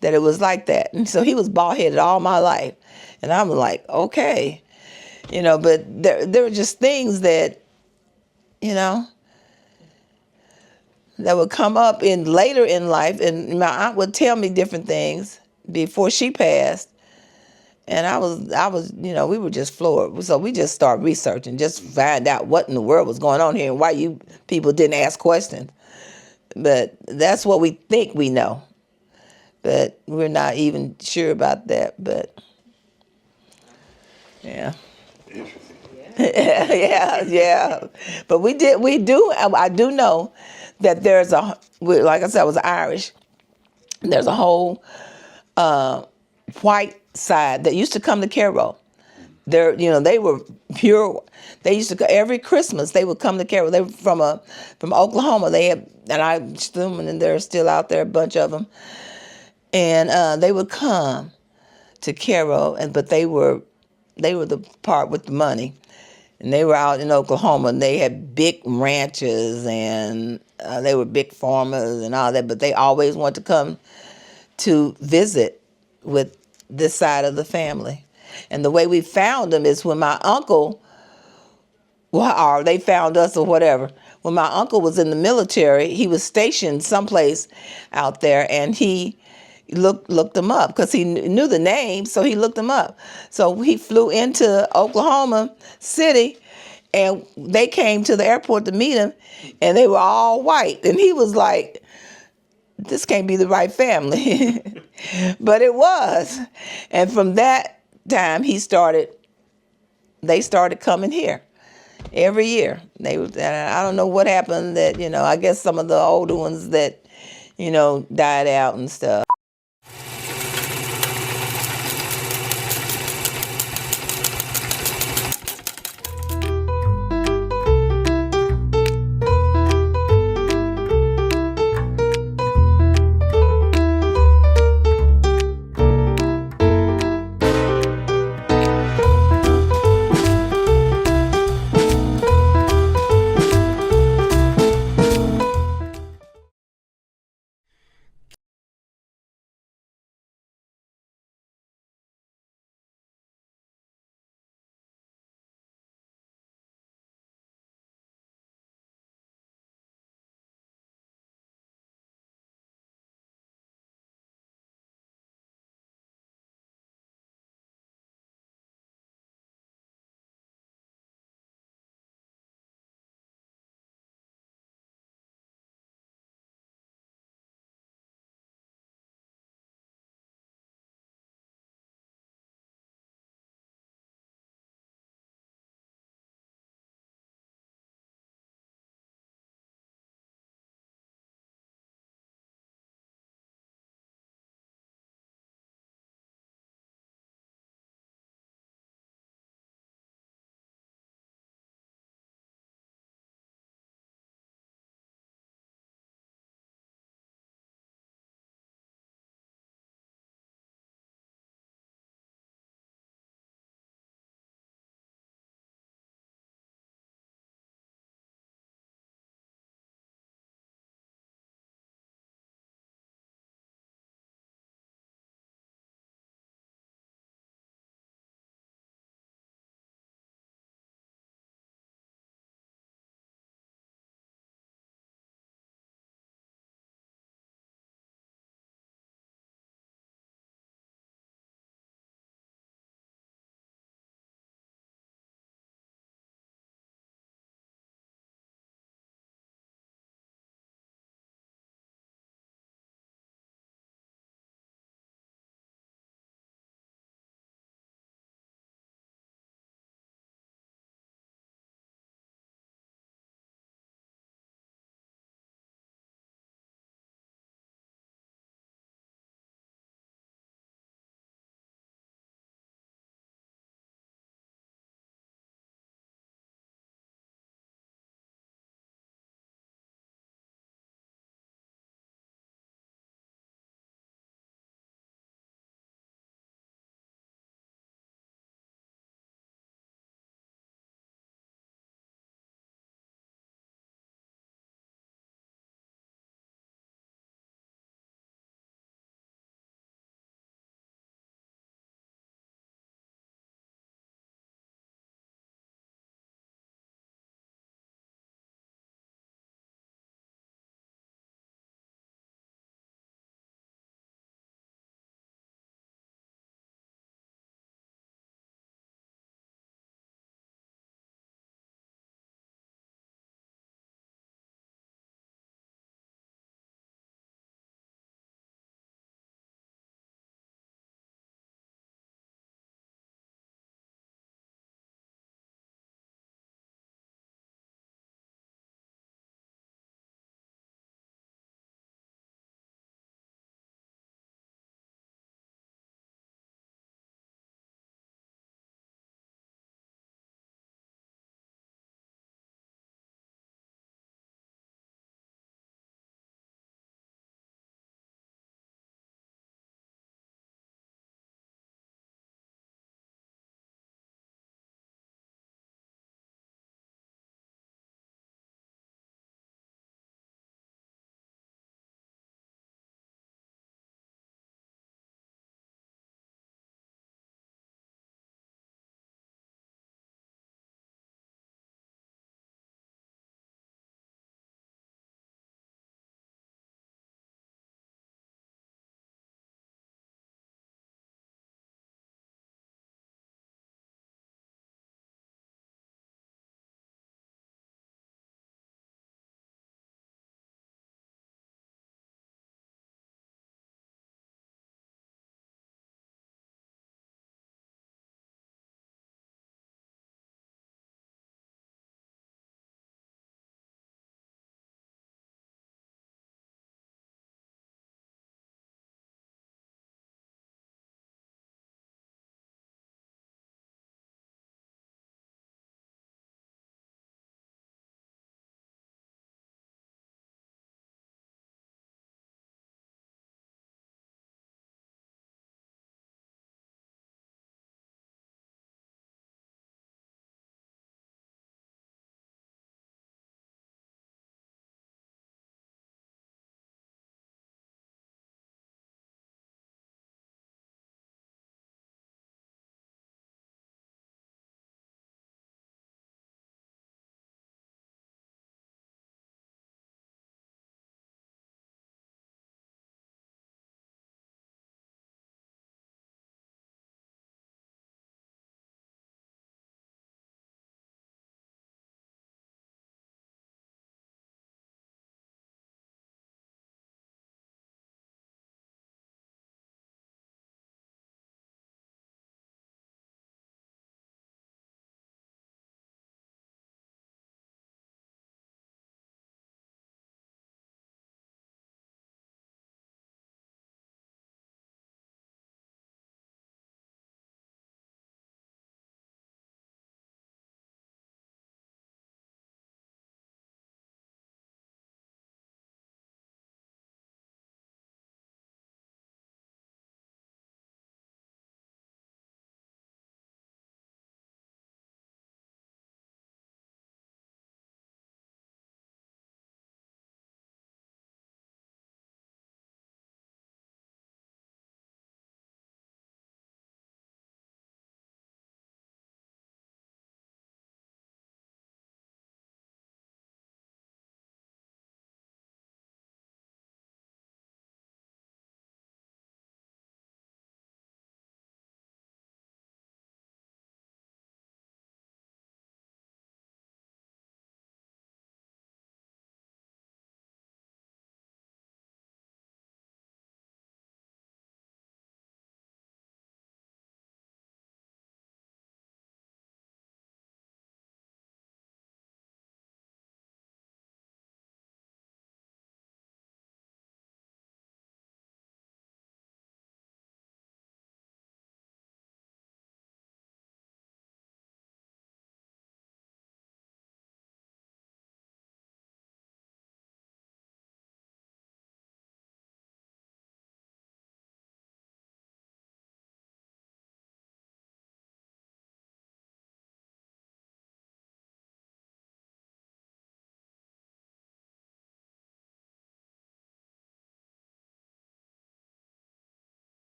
that it was like that. And so he was bald-headed all my life. And I'm like, okay. But there were just things that, that would come up later in life. And my aunt would tell me different things before she passed. And I was, we were just floored. So we just started researching, just find out what in the world was going on here and why you people didn't ask questions. But that's what we think we know. But we're not even sure about that. But yeah. Interesting. yeah. But I do know that there's like I said, I was Irish. There's a whole white side that used to come to Cairo they were pure. They used to go every Christmas. They would come to Cairo. They were from Oklahoma. They had, and I assuming and they're still out there, a bunch of them. And they would come to Cairo, but they were the part with the money, and they were out in Oklahoma. And they had big ranches, and they were big farmers and all that. But they always wanted to come to visit with this side of the family. And the way we found them is when my uncle, or they found us or whatever. When my uncle was in the military, he was stationed someplace out there, and he looked them up because he knew the name, so he looked them up. So he flew into Oklahoma City, and they came to the airport to meet him, and they were all white. And he was like, this can't be the right family. But it was. And from that time, they started coming here every year. I don't know what happened that, I guess some of the older ones that, died out and stuff.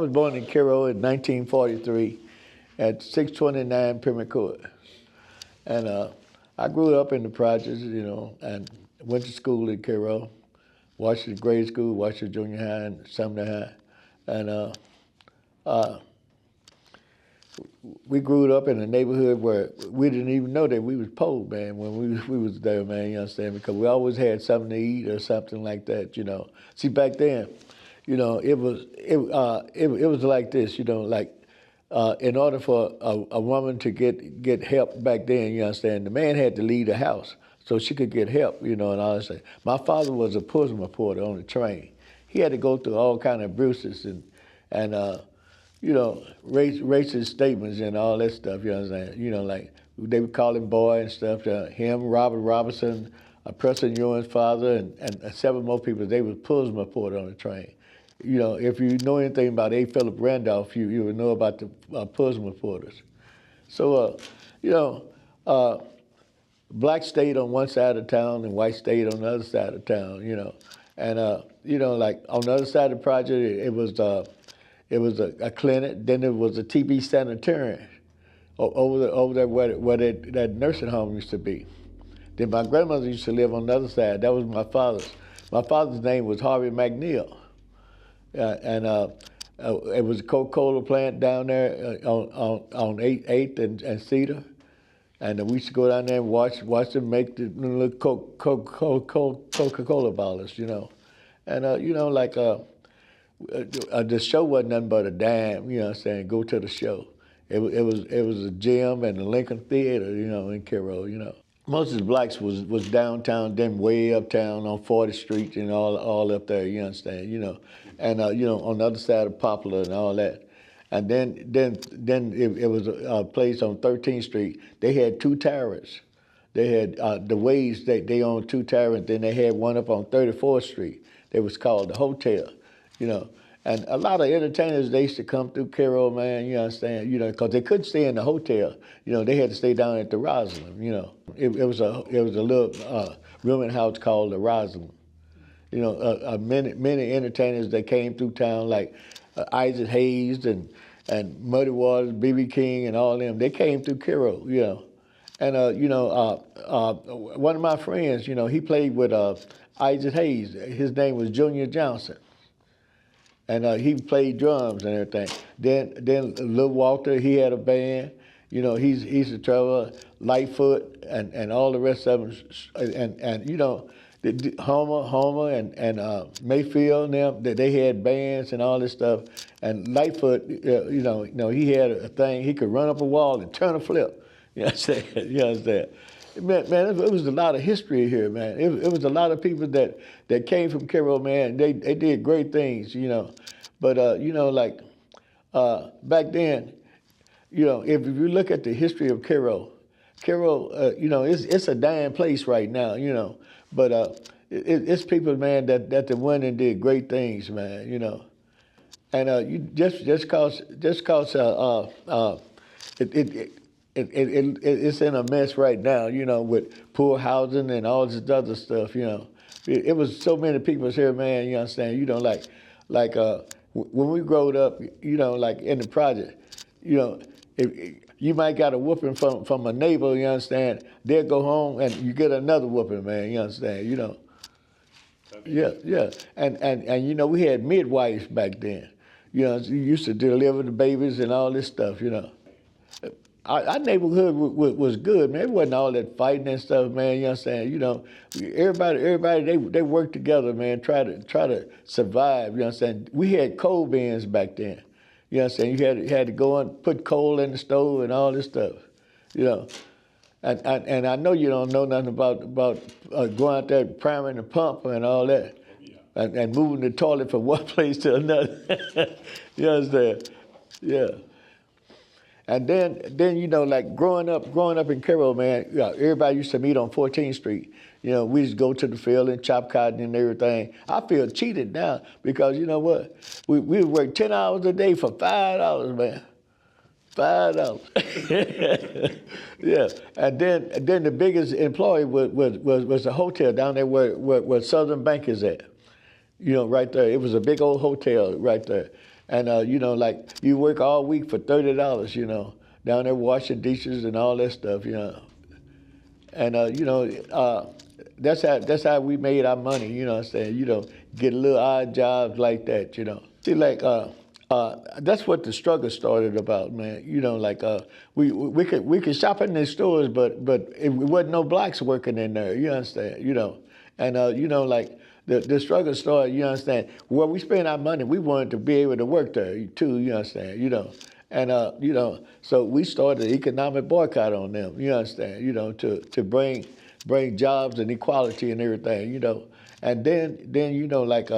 was born in Cairo in 1943 at 629 Pyramid Court. And I grew up in the projects, and went to school in Cairo, Washington grade school, Washington junior high, and Sumner High. And we grew up in a neighborhood where we didn't even know that we was poor, man, when we was there, man, you understand? Because we always had something to eat or something like that, See, back then, it was like this, in order for a woman to get help back then, you understand, the man had to leave the house so she could get help, and all that stuff. My father was a pussy reporter on the train. He had to go through all kind of abuses and racist statements and all that stuff, you understand? Like they would call him boy and stuff. Him, Robert Robertson, Preston Ewan's father, and several more people, they was pussy reporter on the train. If you know anything about A. Philip Randolph, you would know about the pussy reporters. So, black stayed on one side of town and white stayed on the other side of town, And, like on the other side of the project, it was a clinic, then there was a TB sanitarium over there where that nursing home used to be. Then my grandmother used to live on the other side. That was my father's. My father's name was Harvey McNeil. It was a Coca-Cola plant down there on 8th and Cedar. And we used to go down there and watch them make the little Coca-Cola bottles, And, the show wasn't nothing but a dime, go to the show. It was a gym and the Lincoln Theater, in Cairo, Most of the blacks was downtown, then way uptown on 40th Street and all up there, you understand, And, on the other side of Poplar and all that. And then it was a place on 13th Street. They had two towers. They had the Ways, they owned two towers. Then they had one up on 34th Street. It was called the Hotel, And a lot of entertainers, they used to come through Cairo, man, you understand, because they couldn't stay in the hotel. They had to stay down at the Roslyn, It was a little rooming house called the Roslyn. Many entertainers that came through town, like Isaac Hayes and Muddy Waters, B.B. King, and all them, they came through Cairo, And, one of my friends, he played with Isaac Hayes. His name was Junior Johnson. And he played drums and everything. Then Lil Walter, he had a band. He's a traveler, Lightfoot, and all the rest of them. And Homer and Mayfield and them, they had bands and all this stuff. And Lightfoot, he had a thing. He could run up a wall and turn a flip. You understand? Man, it was a lot of history here, man. It was a lot of people that came from Cairo, man. They did great things, But back then, if you look at the history of Cairo, it's a dying place right now, But it's people, man, that went and did great things, man, And you just cause it's in a mess right now, with poor housing and all this other stuff, It was so many people here, man, you understand, when we growed up, like in the project, if you might got a whooping from a neighbor, you understand, they'll go home and you get another whooping, man, you understand, Yeah. And we had midwives back then. You used to deliver the babies and all this stuff, Our neighborhood was good, man. It wasn't all that fighting and stuff, man. You understand? Everybody, they worked together, man. Try to survive. You understand? We had coal bins back then. You understand? You had to go and put coal in the stove and all this stuff. And I know you don't know nothing about going out there priming the pump and all that, and moving the toilet from one place to another. You understand? Yeah. And then like growing up in Cairo, man, everybody used to meet on 14th Street. We used to go to the field and chop cotton and everything. I feel cheated now because you know what? We work 10 hours a day for $5, man. $5. Yeah. And then the biggest employee was the hotel down there where Southern Bank is at. Right there. It was a big old hotel right there. And you know, like you work all week for $30, you know, down there washing dishes and all that stuff, you know. And you know, that's how we made our money. You know what I'm saying? You know, get little odd jobs like that. You know, see, like that's what the struggle started about, man. You know, like we could shop in these stores, but it wasn't no blacks working in there. You understand? You know, and you know, like the struggle started. You understand? Where we spend our money, we wanted to be able to work there too. You understand? You know. And you know, so we started an economic boycott on them. You understand? You know, to bring jobs and equality and everything. You know, and then you know, like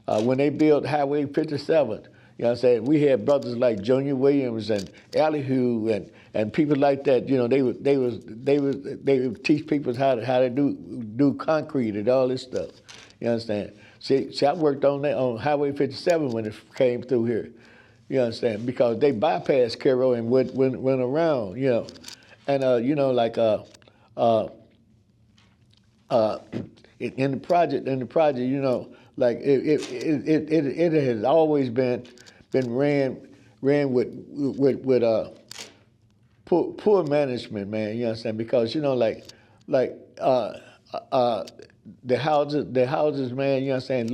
when they built Highway 57, you know what I'm saying? We had brothers like Junior Williams and Elihu and people like that. You know, they would teach people how to do concrete and all this stuff. You understand? See, I worked on that on Highway 57 when it came through here. You understand? Because they bypassed Cairo and went around, you know. And, you know, like in the project, you know, like it has always been ran with poor management, man. You understand? Because, you know, like the houses, man. You know what I'm saying?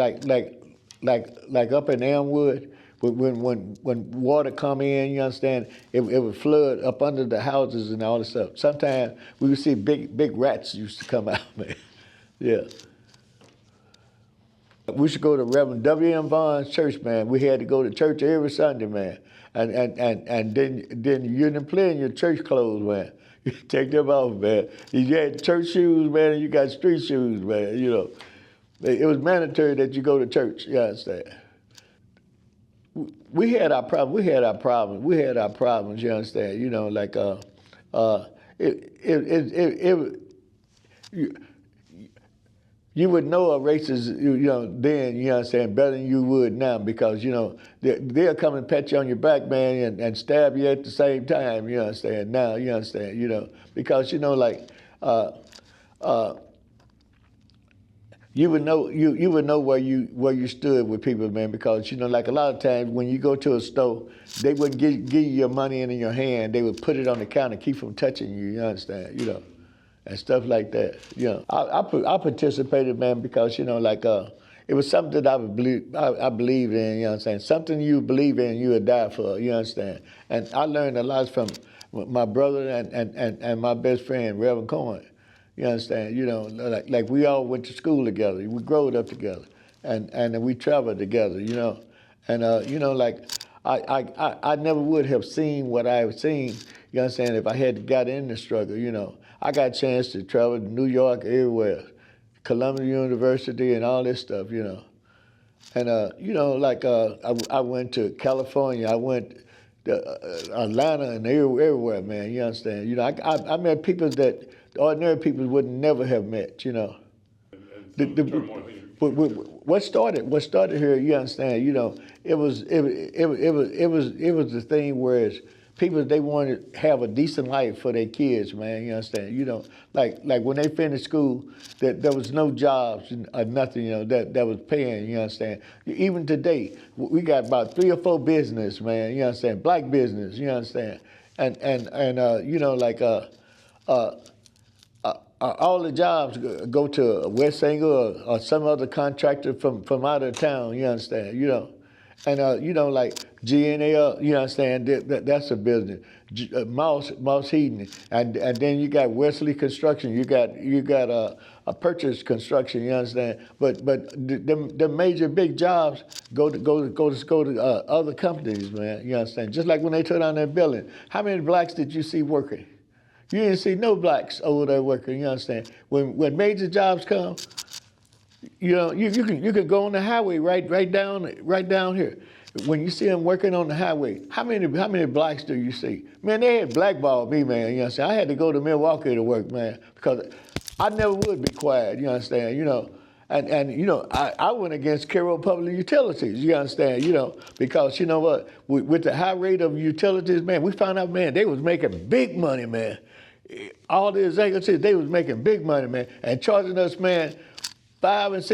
Like up in Elmwood. When water come in, you understand, it would flood up under the houses and all this stuff. Sometimes we would see big rats used to come out, man. Yeah. We should go to Reverend W.M. Vaughn's church, man. We had to go to church every Sunday, man. And then you didn't play in your church clothes, man. You take them off, man. You had church shoes, man, and you got street shoes, man. You know, it was mandatory that you go to church. You understand? We had our problems. You understand? You know, like you would know a racist, you know, then, you know what I'm saying, better than you would now because, you know, they'll come and pat you on your back, man, and stab you at the same time, you understand, now, you understand, you know, because, you know, like, you would know where you stood with people, man, because you know, like a lot of times when you go to a store, they wouldn't give you your money in your hand. They would put it on the counter, keep from touching you. You understand? You know, and stuff like that. You know, I participated, man, because you know, like it was something that I believed in. You know what I'm saying? Something you believe in, you would die for. You understand? And I learned a lot from my brother and my best friend, Reverend Cohen. You understand? You know, like we all went to school together. We growed up together, and we traveled together. You know, and you know, like I never would have seen what I have seen. You understand? If I had got in the struggle, you know, I got a chance to travel to New York, everywhere, Columbia University, and all this stuff. You know, and you know, like I went to California. I went to Atlanta and everywhere, man. You understand? You know, I met people that ordinary people would never have met, you know. What started here, you understand, you know, it was the thing where people, they wanted to have a decent life for their kids, man, you understand, you know, like when they finished school, that there was no jobs or nothing, you know, that was paying, you understand. Even today, we got about 3 or 4 business, man, you understand, black business, you understand, and you know, like all the jobs go to West Singer or some other contractor from out of town, you understand, you know. And, you know, like GNL, you understand, that's a business. Mouse Heating. And then you got Wesley Construction. You got a Purchase Construction, you understand. But the major big jobs go to other companies, man, you understand. Just like when they tore down that building. How many blacks did you see working? You didn't see no blacks over there working, you understand? When major jobs come, you know, you can go on the highway right down here. When you see them working on the highway, how many blacks do you see? Man, they had blackballed me, man, you understand? I had to go to Milwaukee to work, man, because I never would be quiet, you understand, you know? And you know, I went against Cairo Public Utilities, you understand, you know, because you know what, with the high rate of utilities, man, we found out, man, they was making big money, man. All the executives, they was making big money, man, and charging us, man, $500 and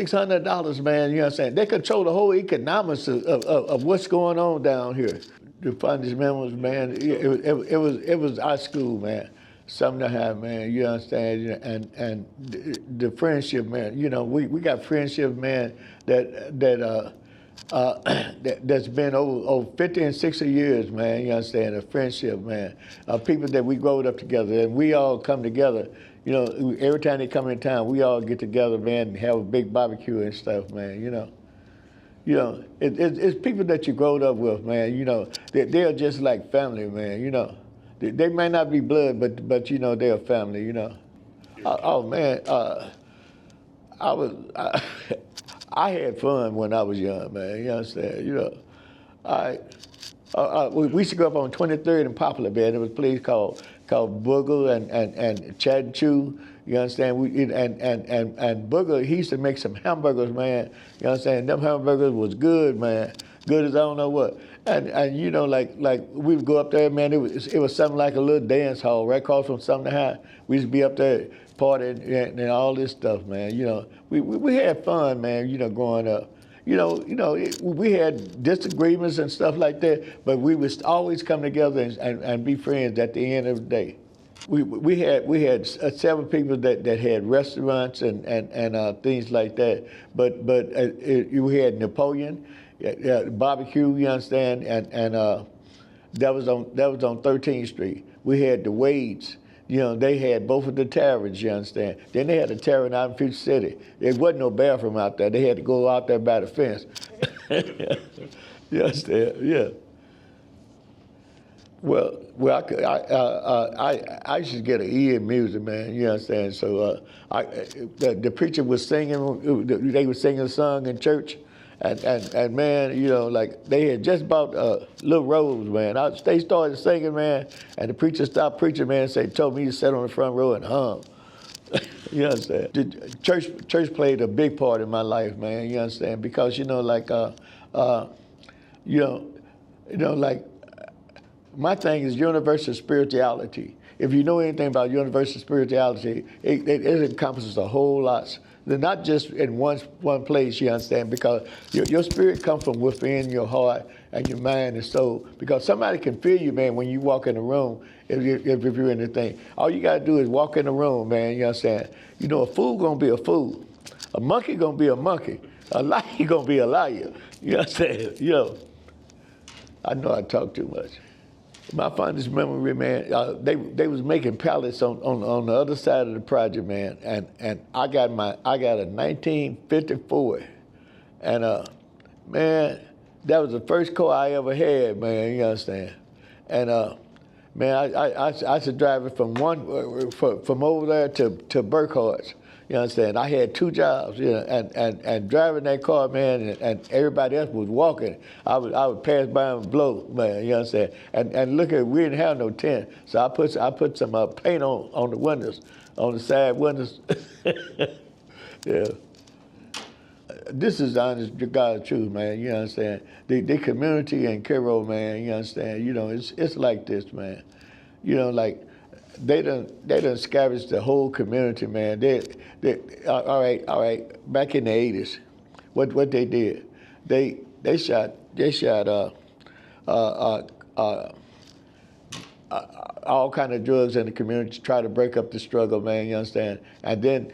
$600, man. You know what I'm saying? They control the whole economics of what's going on down here. The fondest memories, man. It was our school, man. Something to have, man. You understand? And the friendship, man. You know, we got friendship, man. That's been over 50 and 60 years, man. You understand? A friendship, man. People that we growed up together, and we all come together. You know, every time they come in town, we all get together, man, and have a big barbecue and stuff, man. You know, it's people that you growed up with, man. You know, they're just like family, man. You know, they may not be blood, but you know, they're family. You know. Oh man, I had fun when I was young, man. You understand? You know, we used to go up on 23rd and Poplar, man. There was a place called Booger and Chad and Chew. You understand? And Booger, he used to make some hamburgers, man. You understand? Them hamburgers was good, man. Good as I don't know what. And you know, like we would go up there, man. It was something like a little dance hall right across from something high. We used to be up there partying and all this stuff, man. You know, we had fun, man. You know, growing up. You know, we had disagreements and stuff like that, but we would always come together and be friends at the end of the day. We had several people that had restaurants and things like that, but we had Napoleon, barbecue, you understand, and that was on 13th Street. We had the Wades. You know, they had both of the taverns, you understand. Then they had a tavern out in Future City. There wasn't no bathroom out there. They had to go out there by the fence. You understand? Yeah. Well, I used to get an ear in music, man. You understand? So the preacher was singing. They were singing a song in church. And man, you know, like they had just bought Little Rose, man. They started singing, man, and the preacher stopped preaching, man, and told me to sit on the front row and hum. You understand? The church played a big part in my life, man. You understand? Because you know, like, like my thing is universal spirituality. If you know anything about universal spirituality, it encompasses a whole lot. They're not just in one place, you understand, because your spirit comes from within your heart and your mind and soul. Because somebody can feel you, man, when you walk in the room, if you're in the thing. All you got to do is walk in the room, man, you understand. You know, a fool going to be a fool. A monkey going to be a monkey. A liar going to be a liar. You understand? You know, I know I talk too much. My fondest memory, man, they was making pallets on the other side of the project, man, and I got a 1954, and man, that was the first car I ever had, man. You understand? And man, I used to drive it from over there to Burkhart's. You understand? I had two jobs, you know, and driving that car, man, and everybody else was walking. I would pass by and blow, man. You understand? And look at, we didn't have no tent, so I put some paint on the windows, on the side windows. Yeah. This is honest to God's truth, man. You understand? The community in Cairo, man. You understand? You know, it's like this, man. You know, like. They done scavenged the whole community, man. All right. Back in the 80s, what they did, they shot all kind of drugs in the community to try to break up the struggle, man. You understand? And then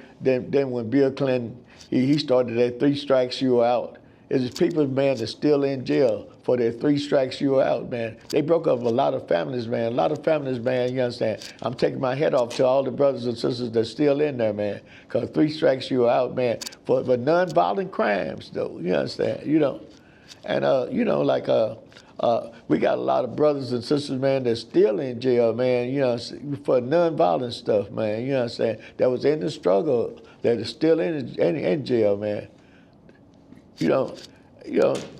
when Bill Clinton he started that 3 strikes you out. It's people, man, that's still in jail for their 3 strikes you out, man. They broke up a lot of families, man. A lot of families, man, you understand? I'm taking my head off to all the brothers and sisters that's still in there, man. Because 3 strikes you out, man, for nonviolent crimes, though. You understand? You know? And, you know, like, we got a lot of brothers and sisters, man, that's still in jail, man, you know, for nonviolent stuff, man. You understand? That was in the struggle, that is still in jail, man. You know,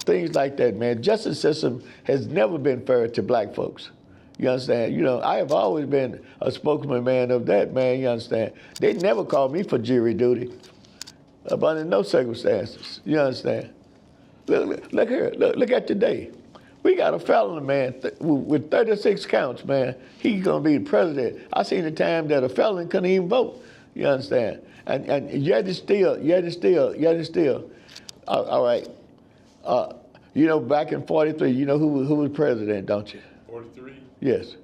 things like that, man. Justice system has never been fair to black folks. You understand? You know, I have always been a spokesman, man, of that, man. You understand? They never called me for jury duty, under no circumstances. You understand? Look here. Look at today. We got a felon, man, with 36 counts, man. He's gonna be the president. I seen the time that a felon couldn't even vote. You understand? And yet it's still. All right. You know, back in '43, you know who was president, don't you? 43? Yes.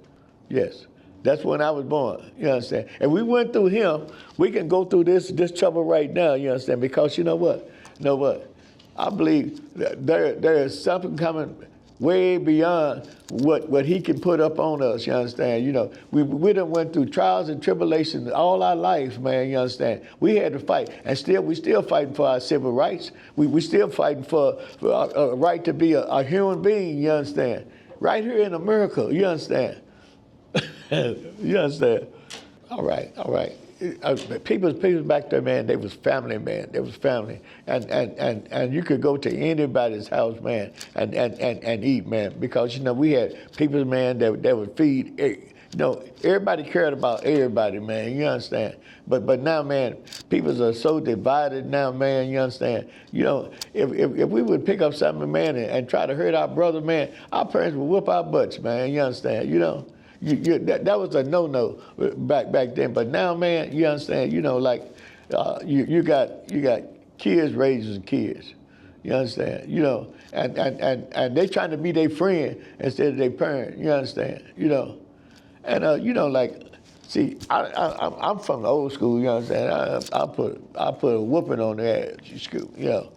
That's when I was born. You understand? And we went through him. We can go through this trouble right now. You understand? Because you know what? I believe that there is something coming way beyond what he can put up on us. You understand? You know, we done went through trials and tribulations all our lives, man. You understand? We had to fight, and we still fighting for our civil rights. We still fighting for a right to be a human being. You understand? Right here in America. You understand? You understand? All right. People back there, man, they was family, man. They was family. And you could go to anybody's house, man, and eat, man, because, you know, we had people, man, that would feed. You know, everybody cared about everybody, man. You understand? But now, man, people are so divided now, man. You understand? You know, if we would pick up something, man, and try to hurt our brother, man, our parents would whoop our butts, man. You understand? You know? That was a no-no back then. But now, man, you understand? You know, like you got kids raising kids. You understand? You know, and they trying to be their friend instead of their parent. You understand? You know, and you know, like, see, I'm from the old school. You understand? I put a whooping on their ass. School. You know.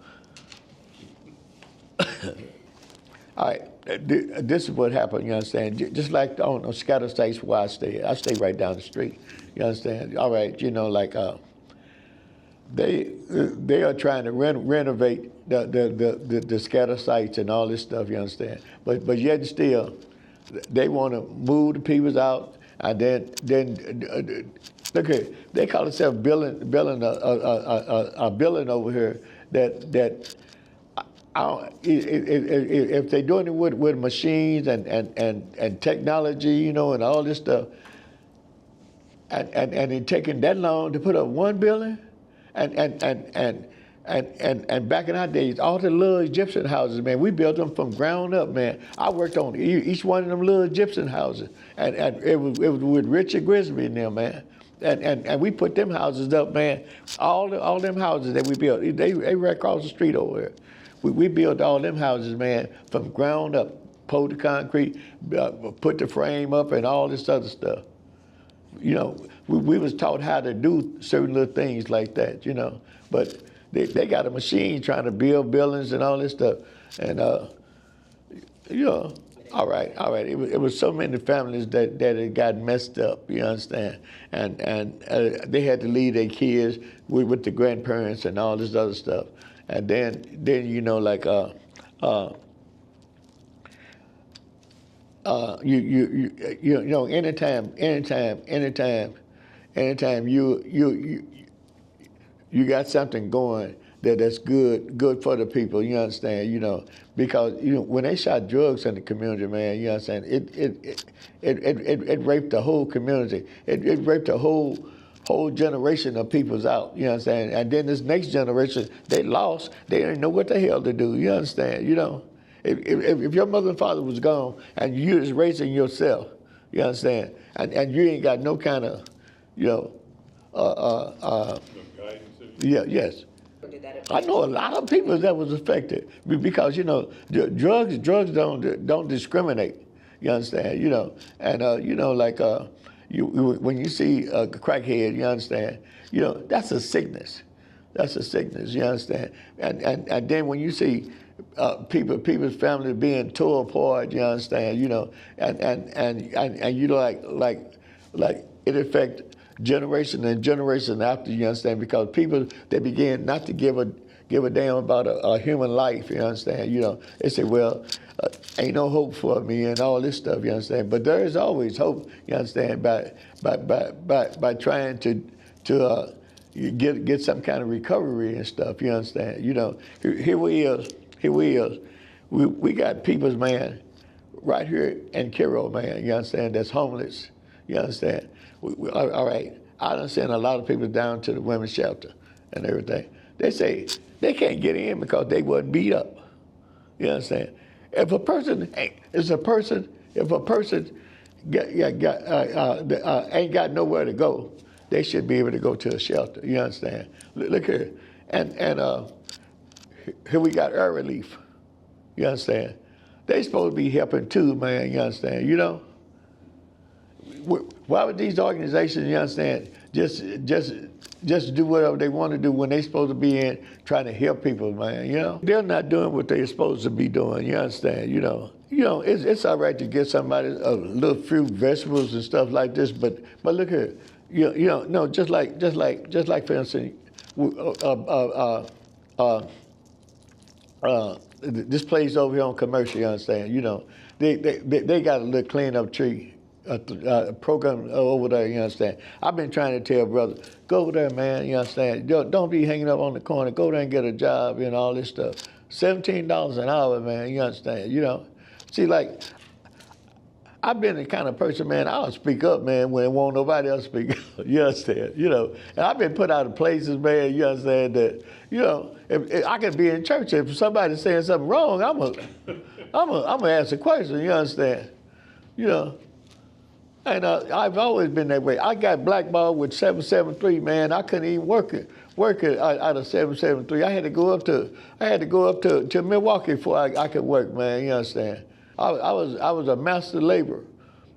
All right. This is what happened, you understand? Just like on scatter sites where I stay right down the street, you understand? All right, you know, like they are trying to renovate the scatter sites and all this stuff, you understand? But yet still, they want to move the people out, and then look here, they call themselves building a building over here that. If they're doing it with machines and technology, you know, and all this stuff, and it taking that long to put up one building, and back in our days, all the little Egyptian houses, man, we built them from ground up, man. I worked on each one of them little Egyptian houses, and it was with Richard Grisby in there, man. And we put them houses up, man. All them houses that we built, they right across the street over here. We built all them houses, man, from ground up, poured the concrete, put the frame up, and all this other stuff. You know, we was taught how to do certain little things like that, you know. But they got a machine trying to build buildings and all this stuff. And, you know, all right. It was so many families that it got messed up, you understand? And they had to leave their kids with the grandparents and all this other stuff. And then you know, like you know, anytime you got something going that's good for the people, you understand, you know, because, you know, when they shot drugs in the community, man, you understand, it raped the whole community. It raped the whole generation of people's out, you understand? And then this next generation, they lost. They didn't know what the hell to do, you understand? You know, if your mother and father was gone and you was raising yourself, you understand? And you ain't got no kind of, you know, yes. I know a lot of people that was affected because, you know, drugs don't discriminate, you understand? You know, and, you know, like, when you see a crackhead, you understand, you know, that's a sickness. That's a sickness, you understand? And then when you see people's families being tore apart, you understand, you know, and you like it affects generation and generation after, you understand, because people, they begin not to give a damn about a human life, you understand, you know. They say, well, ain't no hope for me and all this stuff, you understand. But there is always hope, you understand, by trying to get some kind of recovery and stuff, you understand. You know, here we is. We got people's, man, right here in Cairo, man, you understand, that's homeless, you understand. All right, I done sent a lot of people down to the women's shelter and everything. They say they can't get in because they wasn't beat up. You understand? If a person ain't got nowhere to go, they should be able to go to a shelter. You understand? Look here, and here we got air relief. You understand? They supposed to be helping too, man. You understand? You know? Why would these organizations, you understand, just do whatever they want to do when they supposed to be in trying to help people, man? You know? They're not doing what they're supposed to be doing. You understand? You know? It's all right to get somebody a little fruit, vegetables, and stuff like this, but look here, no, just like for instance, this place over here on Commercial, you understand? You know, they got a little cleanup tree program over there, you understand? I've been trying to tell brothers, go over there, man, you understand? Don't be hanging up on the corner. Go there and get a job and all this stuff. $17 an hour, man, you understand? You know, see, like, I've been the kind of person, man, I'll speak up, man, when won't nobody else speak up. You understand? You know, and I've been put out of places, man, you understand, that, you know, if I could be in church, if somebody's saying something wrong, I'm gonna ask a question, you understand? You know, and I've always been that way. I got blackballed with 773, man. I couldn't even work it out of 773. I had to go up to Milwaukee before I could work, man, you understand? I was a master laborer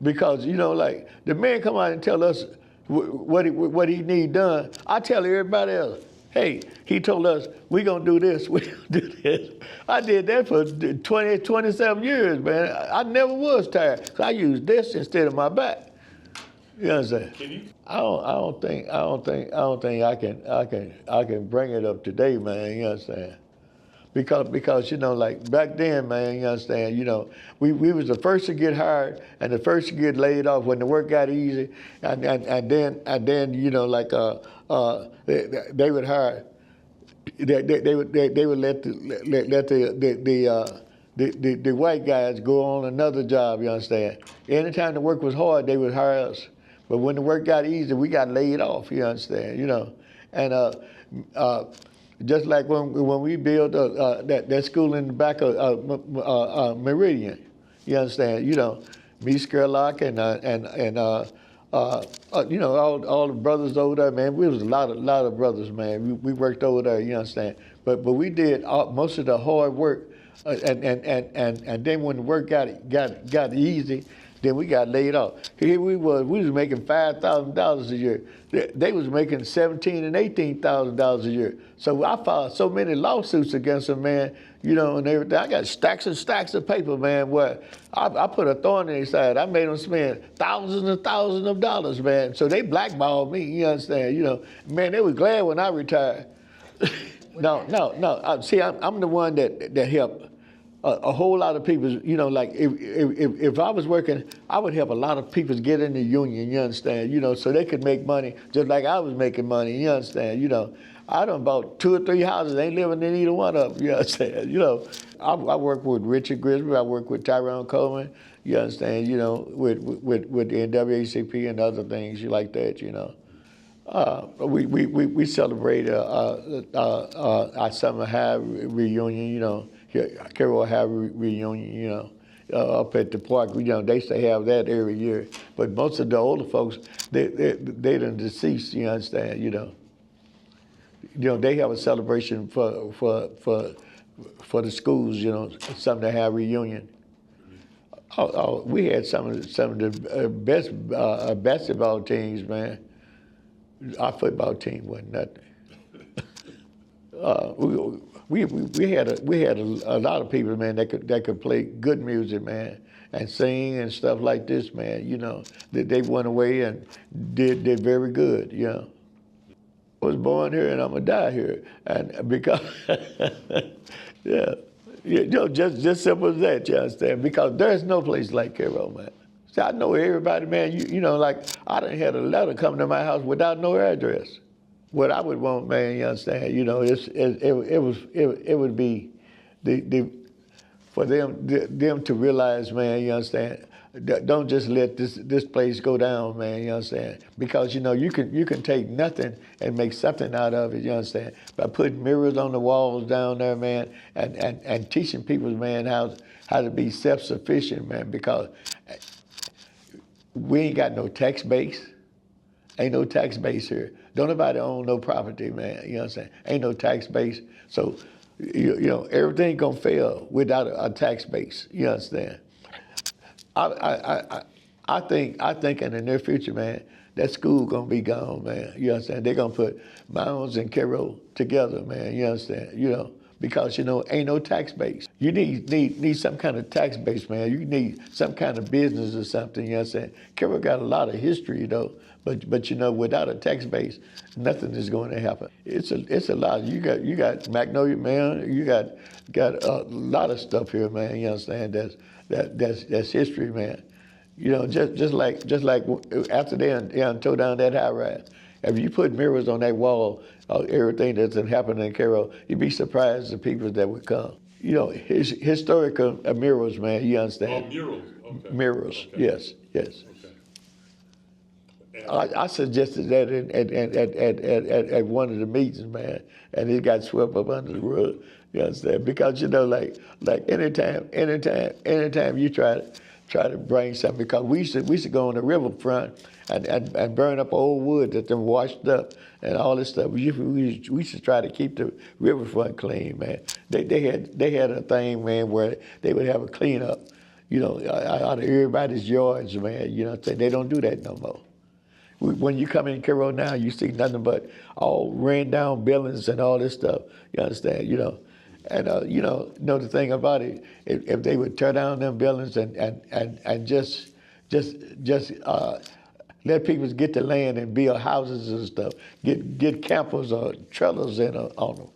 because, you know, like, the man come out and tell us what he need done. I tell everybody else, hey, he told us, we gonna do this, we gonna do this. I did that for 27 years, man. I never was tired, because I used this instead of my back. You know what I'm saying? I don't think I can bring it up today, man, you know what I'm saying? Because you know, like back then, man, you understand, you know, we was the first to get hired and the first to get laid off when the work got easy, and then you know, like they would hire, they would let the white guys go on another job. You understand? Anytime the work was hard, they would hire us, but when the work got easy, we got laid off. You understand? You know, and just like when we built that school in the back of Meridian, you understand? You know, me, Skerlock, and you know, all the brothers over there, man. We was a lot of brothers, man. We worked over there, you understand? But we did most of the hard work, and then when the work got easy, then we got laid off. Here we was making $5,000 a year. They was making $17,000 and $18,000 a year. So I filed so many lawsuits against them, man, you know, and everything. I got stacks and stacks of paper, man, where I put a thorn in their side. I made them spend thousands and thousands of dollars, man. So they blackballed me, you understand? You know, man, they were glad when I retired. No. See, I'm the one that helped a whole lot of people. You know, like if I was working, I would help a lot of people get in the union. You understand? You know, so they could make money just like I was making money. You understand? You know, I done bought 2 or 3 houses. Ain't living in either one of them. You understand? You know, I work with Richard Grisby. I work with Tyrone Coleman. You understand? You know, with the NAACP and other things like that. You know. We celebrated our summer high reunion, you know, Cairo High reunion, you know, up at the park. You know, they used to have that every year. But most of the older folks, they done deceased. You understand? You know, they have a celebration for the schools. You know, summer high reunion. We had some of the best basketball teams, man. Our football team wasn't nothing. We had a lot of people, man, that could play good music, man, and sing and stuff like this, man. You know, they went away and did very good. You know, I was born here and I'm gonna die here, and because yeah, you know, just simple as that. You understand? Because there's no place like Cairo, man. See, I know everybody, man. You know, like I done had a letter come to my house without no address. What I would want, man, you understand? You know, it would be for them to realize, man, you understand? Don't just let this place go down, man. You understand? Because you know you can take nothing and make something out of it. You understand? By putting mirrors on the walls down there, man, and teaching people, man, how to be self-sufficient, man. Because we ain't got no tax base. Ain't no tax base here. Don't nobody own no property, man. You know what I'm saying? Ain't no tax base. So, everything gonna fail without a tax base. You understand? I think in the near future, man, that school gonna be gone, man. You understand? They're gonna put Mounds and Cairo together, man. You understand? Because ain't no tax base. You need some kind of tax base, man. You need some kind of business or something. You understand? Cairo got a lot of history, though. But without a tax base, nothing is going to happen. It's a lot. You got Magnolia, man. You got a lot of stuff here, man. You understand? That's history, man. Just like after they tore down that high rise, if you put mirrors on that wall of everything that's happened in Cairo, you'd be surprised the people that would come. Historical mirrors, man. You understand? Oh, murals. Okay. Mirrors. Okay. Yes. Okay. I suggested that at one of the meetings, man, and it got swept up under the rug. You understand? Because like anytime you try to bring something, because we used to go on the riverfront and burn up old wood that them washed up and all this stuff. We used to try to keep the riverfront clean, man. They had a thing, man, where they would have a cleanup, out of everybody's yards, man. You know what I'm saying? They don't do that no more. When you come in Cairo now, you see nothing but all ran down buildings and all this stuff. You understand? And the thing about it, if they would tear down them buildings and just let people get the land and build houses and stuff, get campers or trailers on them.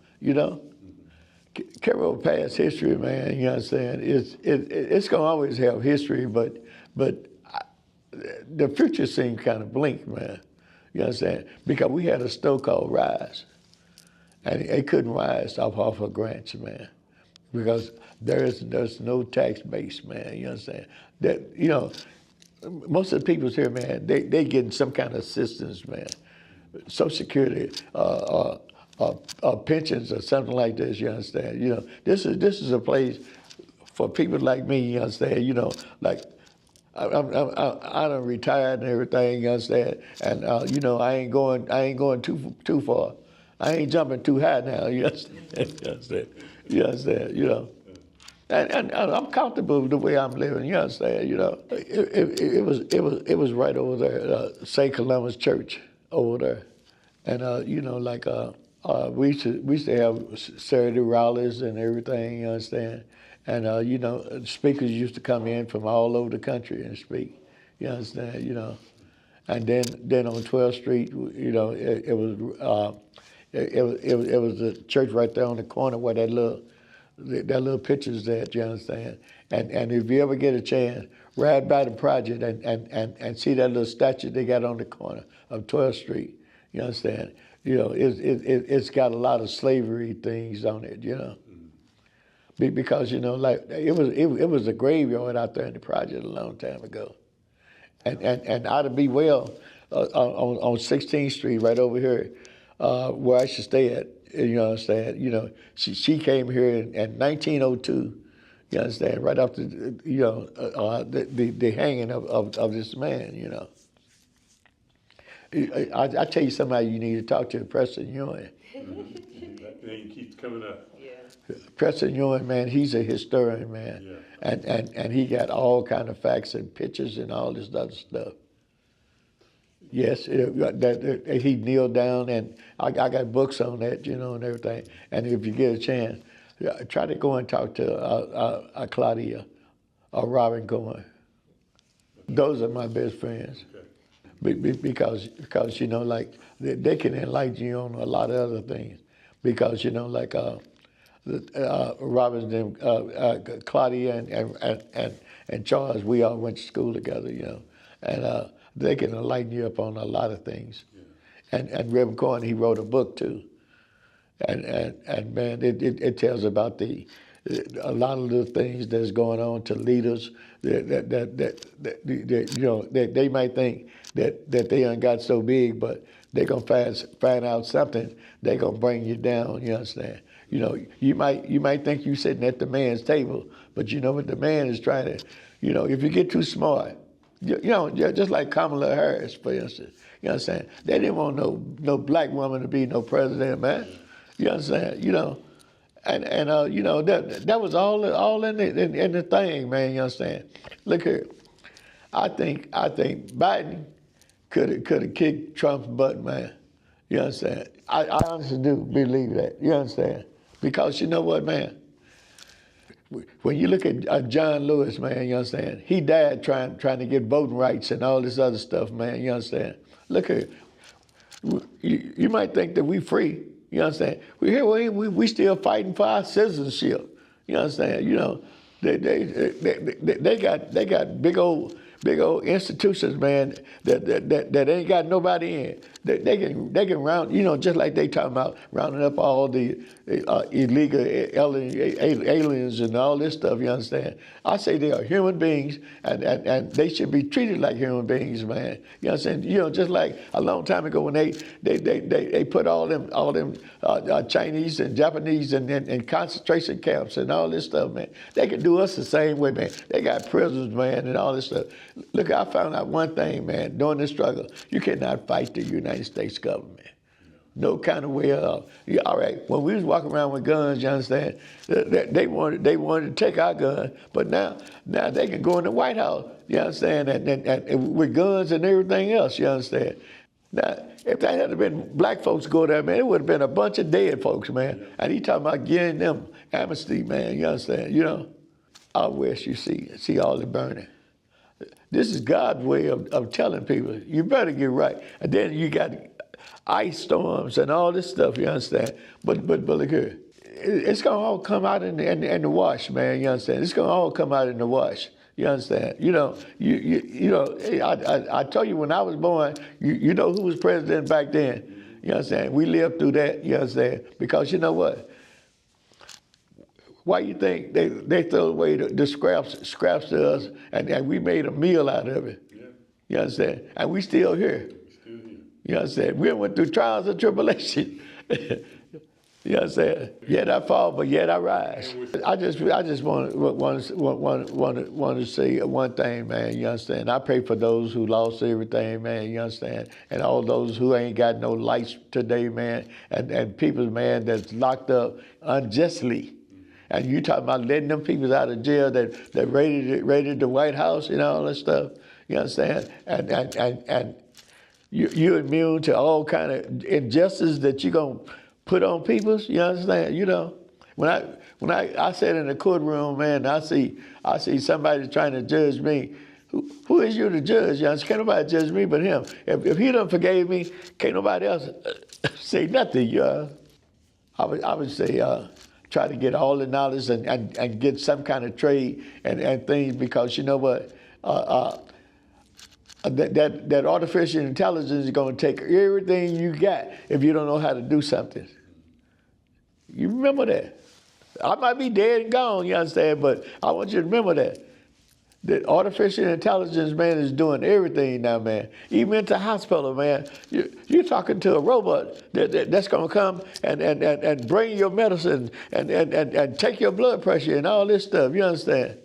Cairo past history, man. You understand? It's gonna always have history, but the future seemed kind of bleak, man. You understand? Because we had a store called Rise, and it couldn't rise off of grants, man, because there's no tax base, man. You understand? Most of the people here, man, they getting some kind of assistance, man, Social Security, pensions or something like this. You understand? This is a place for people like me. You understand? Like. I done retired and everything, you understand? And I ain't going too far. I ain't jumping too high now, you understand? You understand? And I'm comfortable with the way I'm living, you understand? It was right over there, St. Columbus Church over there. And we used to have Saturday rallies and everything, you understand? And speakers used to come in from all over the country and speak. You understand? And then on 12th Street, it was the church right there on the corner where that little picture's at. You understand? And if you ever get a chance, ride by the project and see that little statue they got on the corner of 12th Street. You understand? It's got a lot of slavery things on it. Because like it was a graveyard out there in the project a long time ago, and Ida B. Well on 16th Street right over here, where I should stay at. You understand? She came here in 1902. You understand? Right after the hanging of this man. I tell you somebody you need to talk to, Preston Ewing. That name keeps coming up. Preston Ewing, man, he's a historian, man. Yeah. And he got all kind of facts and pictures and all this other stuff. Yes, he kneeled down, and I got books on that, and everything. And if you get a chance, try to go and talk to Claudia or Robin Cohen. Those are my best friends. Okay. Because like they can enlighten you on a lot of other things. Because like. Robin and Claudia and Charles, we all went to school together, and they can enlighten you up on a lot of things. Yeah. And Reverend Cohen, he wrote a book too, and man, it tells about a lot of the things that's going on to leaders that they might think that they done got so big, but they're gonna find out something, they're gonna bring you down. You understand? You might think you're sitting at the man's table, but what the man is trying to, if you get too smart, just like Kamala Harris, for instance, You understand? They didn't want no black woman to be no president, man. You understand? You know, and you know that was all in the thing, man. You understand? Look here, I think Biden could have kicked Trump's butt, man. You understand? I honestly do believe that. You understand? Because you know what, man? When you look at John Lewis, man, you understand? He died trying to get voting rights and all this other stuff, man. You understand? Look here, you might think that we free. You understand? We here, we still fighting for our citizenship. You understand? You know, they got big old institutions, man, that ain't got nobody in. They can round, you know, just like they talking about rounding up all the illegal aliens and all this stuff. You understand? I say they are human beings, and they should be treated like human beings, man. You understand? You know, just like a long time ago when they put all them Chinese and Japanese in concentration camps and all this stuff, man. They can do us the same way, man. They got prisons, man, and all this stuff. Look, I found out one thing, man, during this struggle. You cannot fight the United States government. No kind of way at all. Yeah, all right, when we was walking around with guns, you understand, they wanted to take our guns, but now they can go in the White House, you understand, and with guns and everything else, you understand. Now, if that had been black folks go there, man, it would have been a bunch of dead folks, man. And he talking about giving them amnesty, man, you understand, you know. I wish you see all the burning. This is God's way of telling people, you better get right. And then you got ice storms and all this stuff, you understand? But look here, it's going to all come out in the wash, man, you understand? It's going to all come out in the wash, you understand? You know, you know, I told you when I was born, you know who was president back then, you understand? We lived through that, you understand? Because you know what? Why you think they throw away the scraps to us, and we made a meal out of it? Yeah. You understand? And we still here. Still here. You understand? We went through trials and tribulation. You understand? Yet I fall, but yet I rise. I just want to say one thing, man. You understand? I pray for those who lost everything, man. You understand? And all those who ain't got no lights today, man. And people, man, that's locked up unjustly. And you talking about letting them people out of jail that raided the White House and all that stuff. You understand? And you're immune to all kind of injustice that you're gonna put on people. You understand? You know, when I sat in the courtroom, man, I see somebody trying to judge me. Who is you to judge? You understand? Can't nobody judge me but him. If he done forgave me, can't nobody else say nothing. I would say. Try to get all the knowledge and get some kind of trade and things, because you know what, that artificial intelligence is going to take everything you got if you don't know how to do something. You remember that. I might be dead and gone, you understand, but I want you to remember that. That artificial intelligence, man, is doing everything now, man. Even at the hospital, man, you're talking to a robot that's going to come and bring your medicine and take your blood pressure and all this stuff. You understand?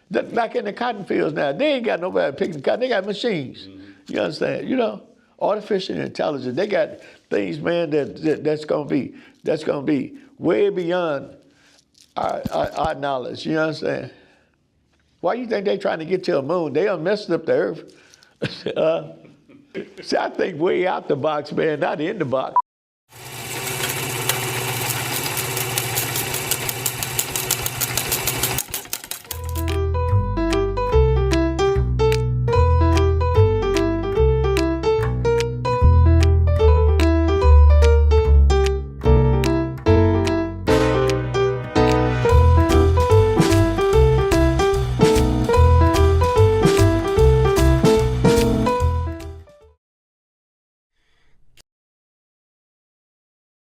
Back in the cotton fields now, they ain't got nobody picking cotton. They got machines. You understand? You know, artificial intelligence. They got things, man, that's going to be way beyond our knowledge. You understand? Why you think they trying to get to the moon? They done messed up the earth. See, I think way out the box, man, not in the box.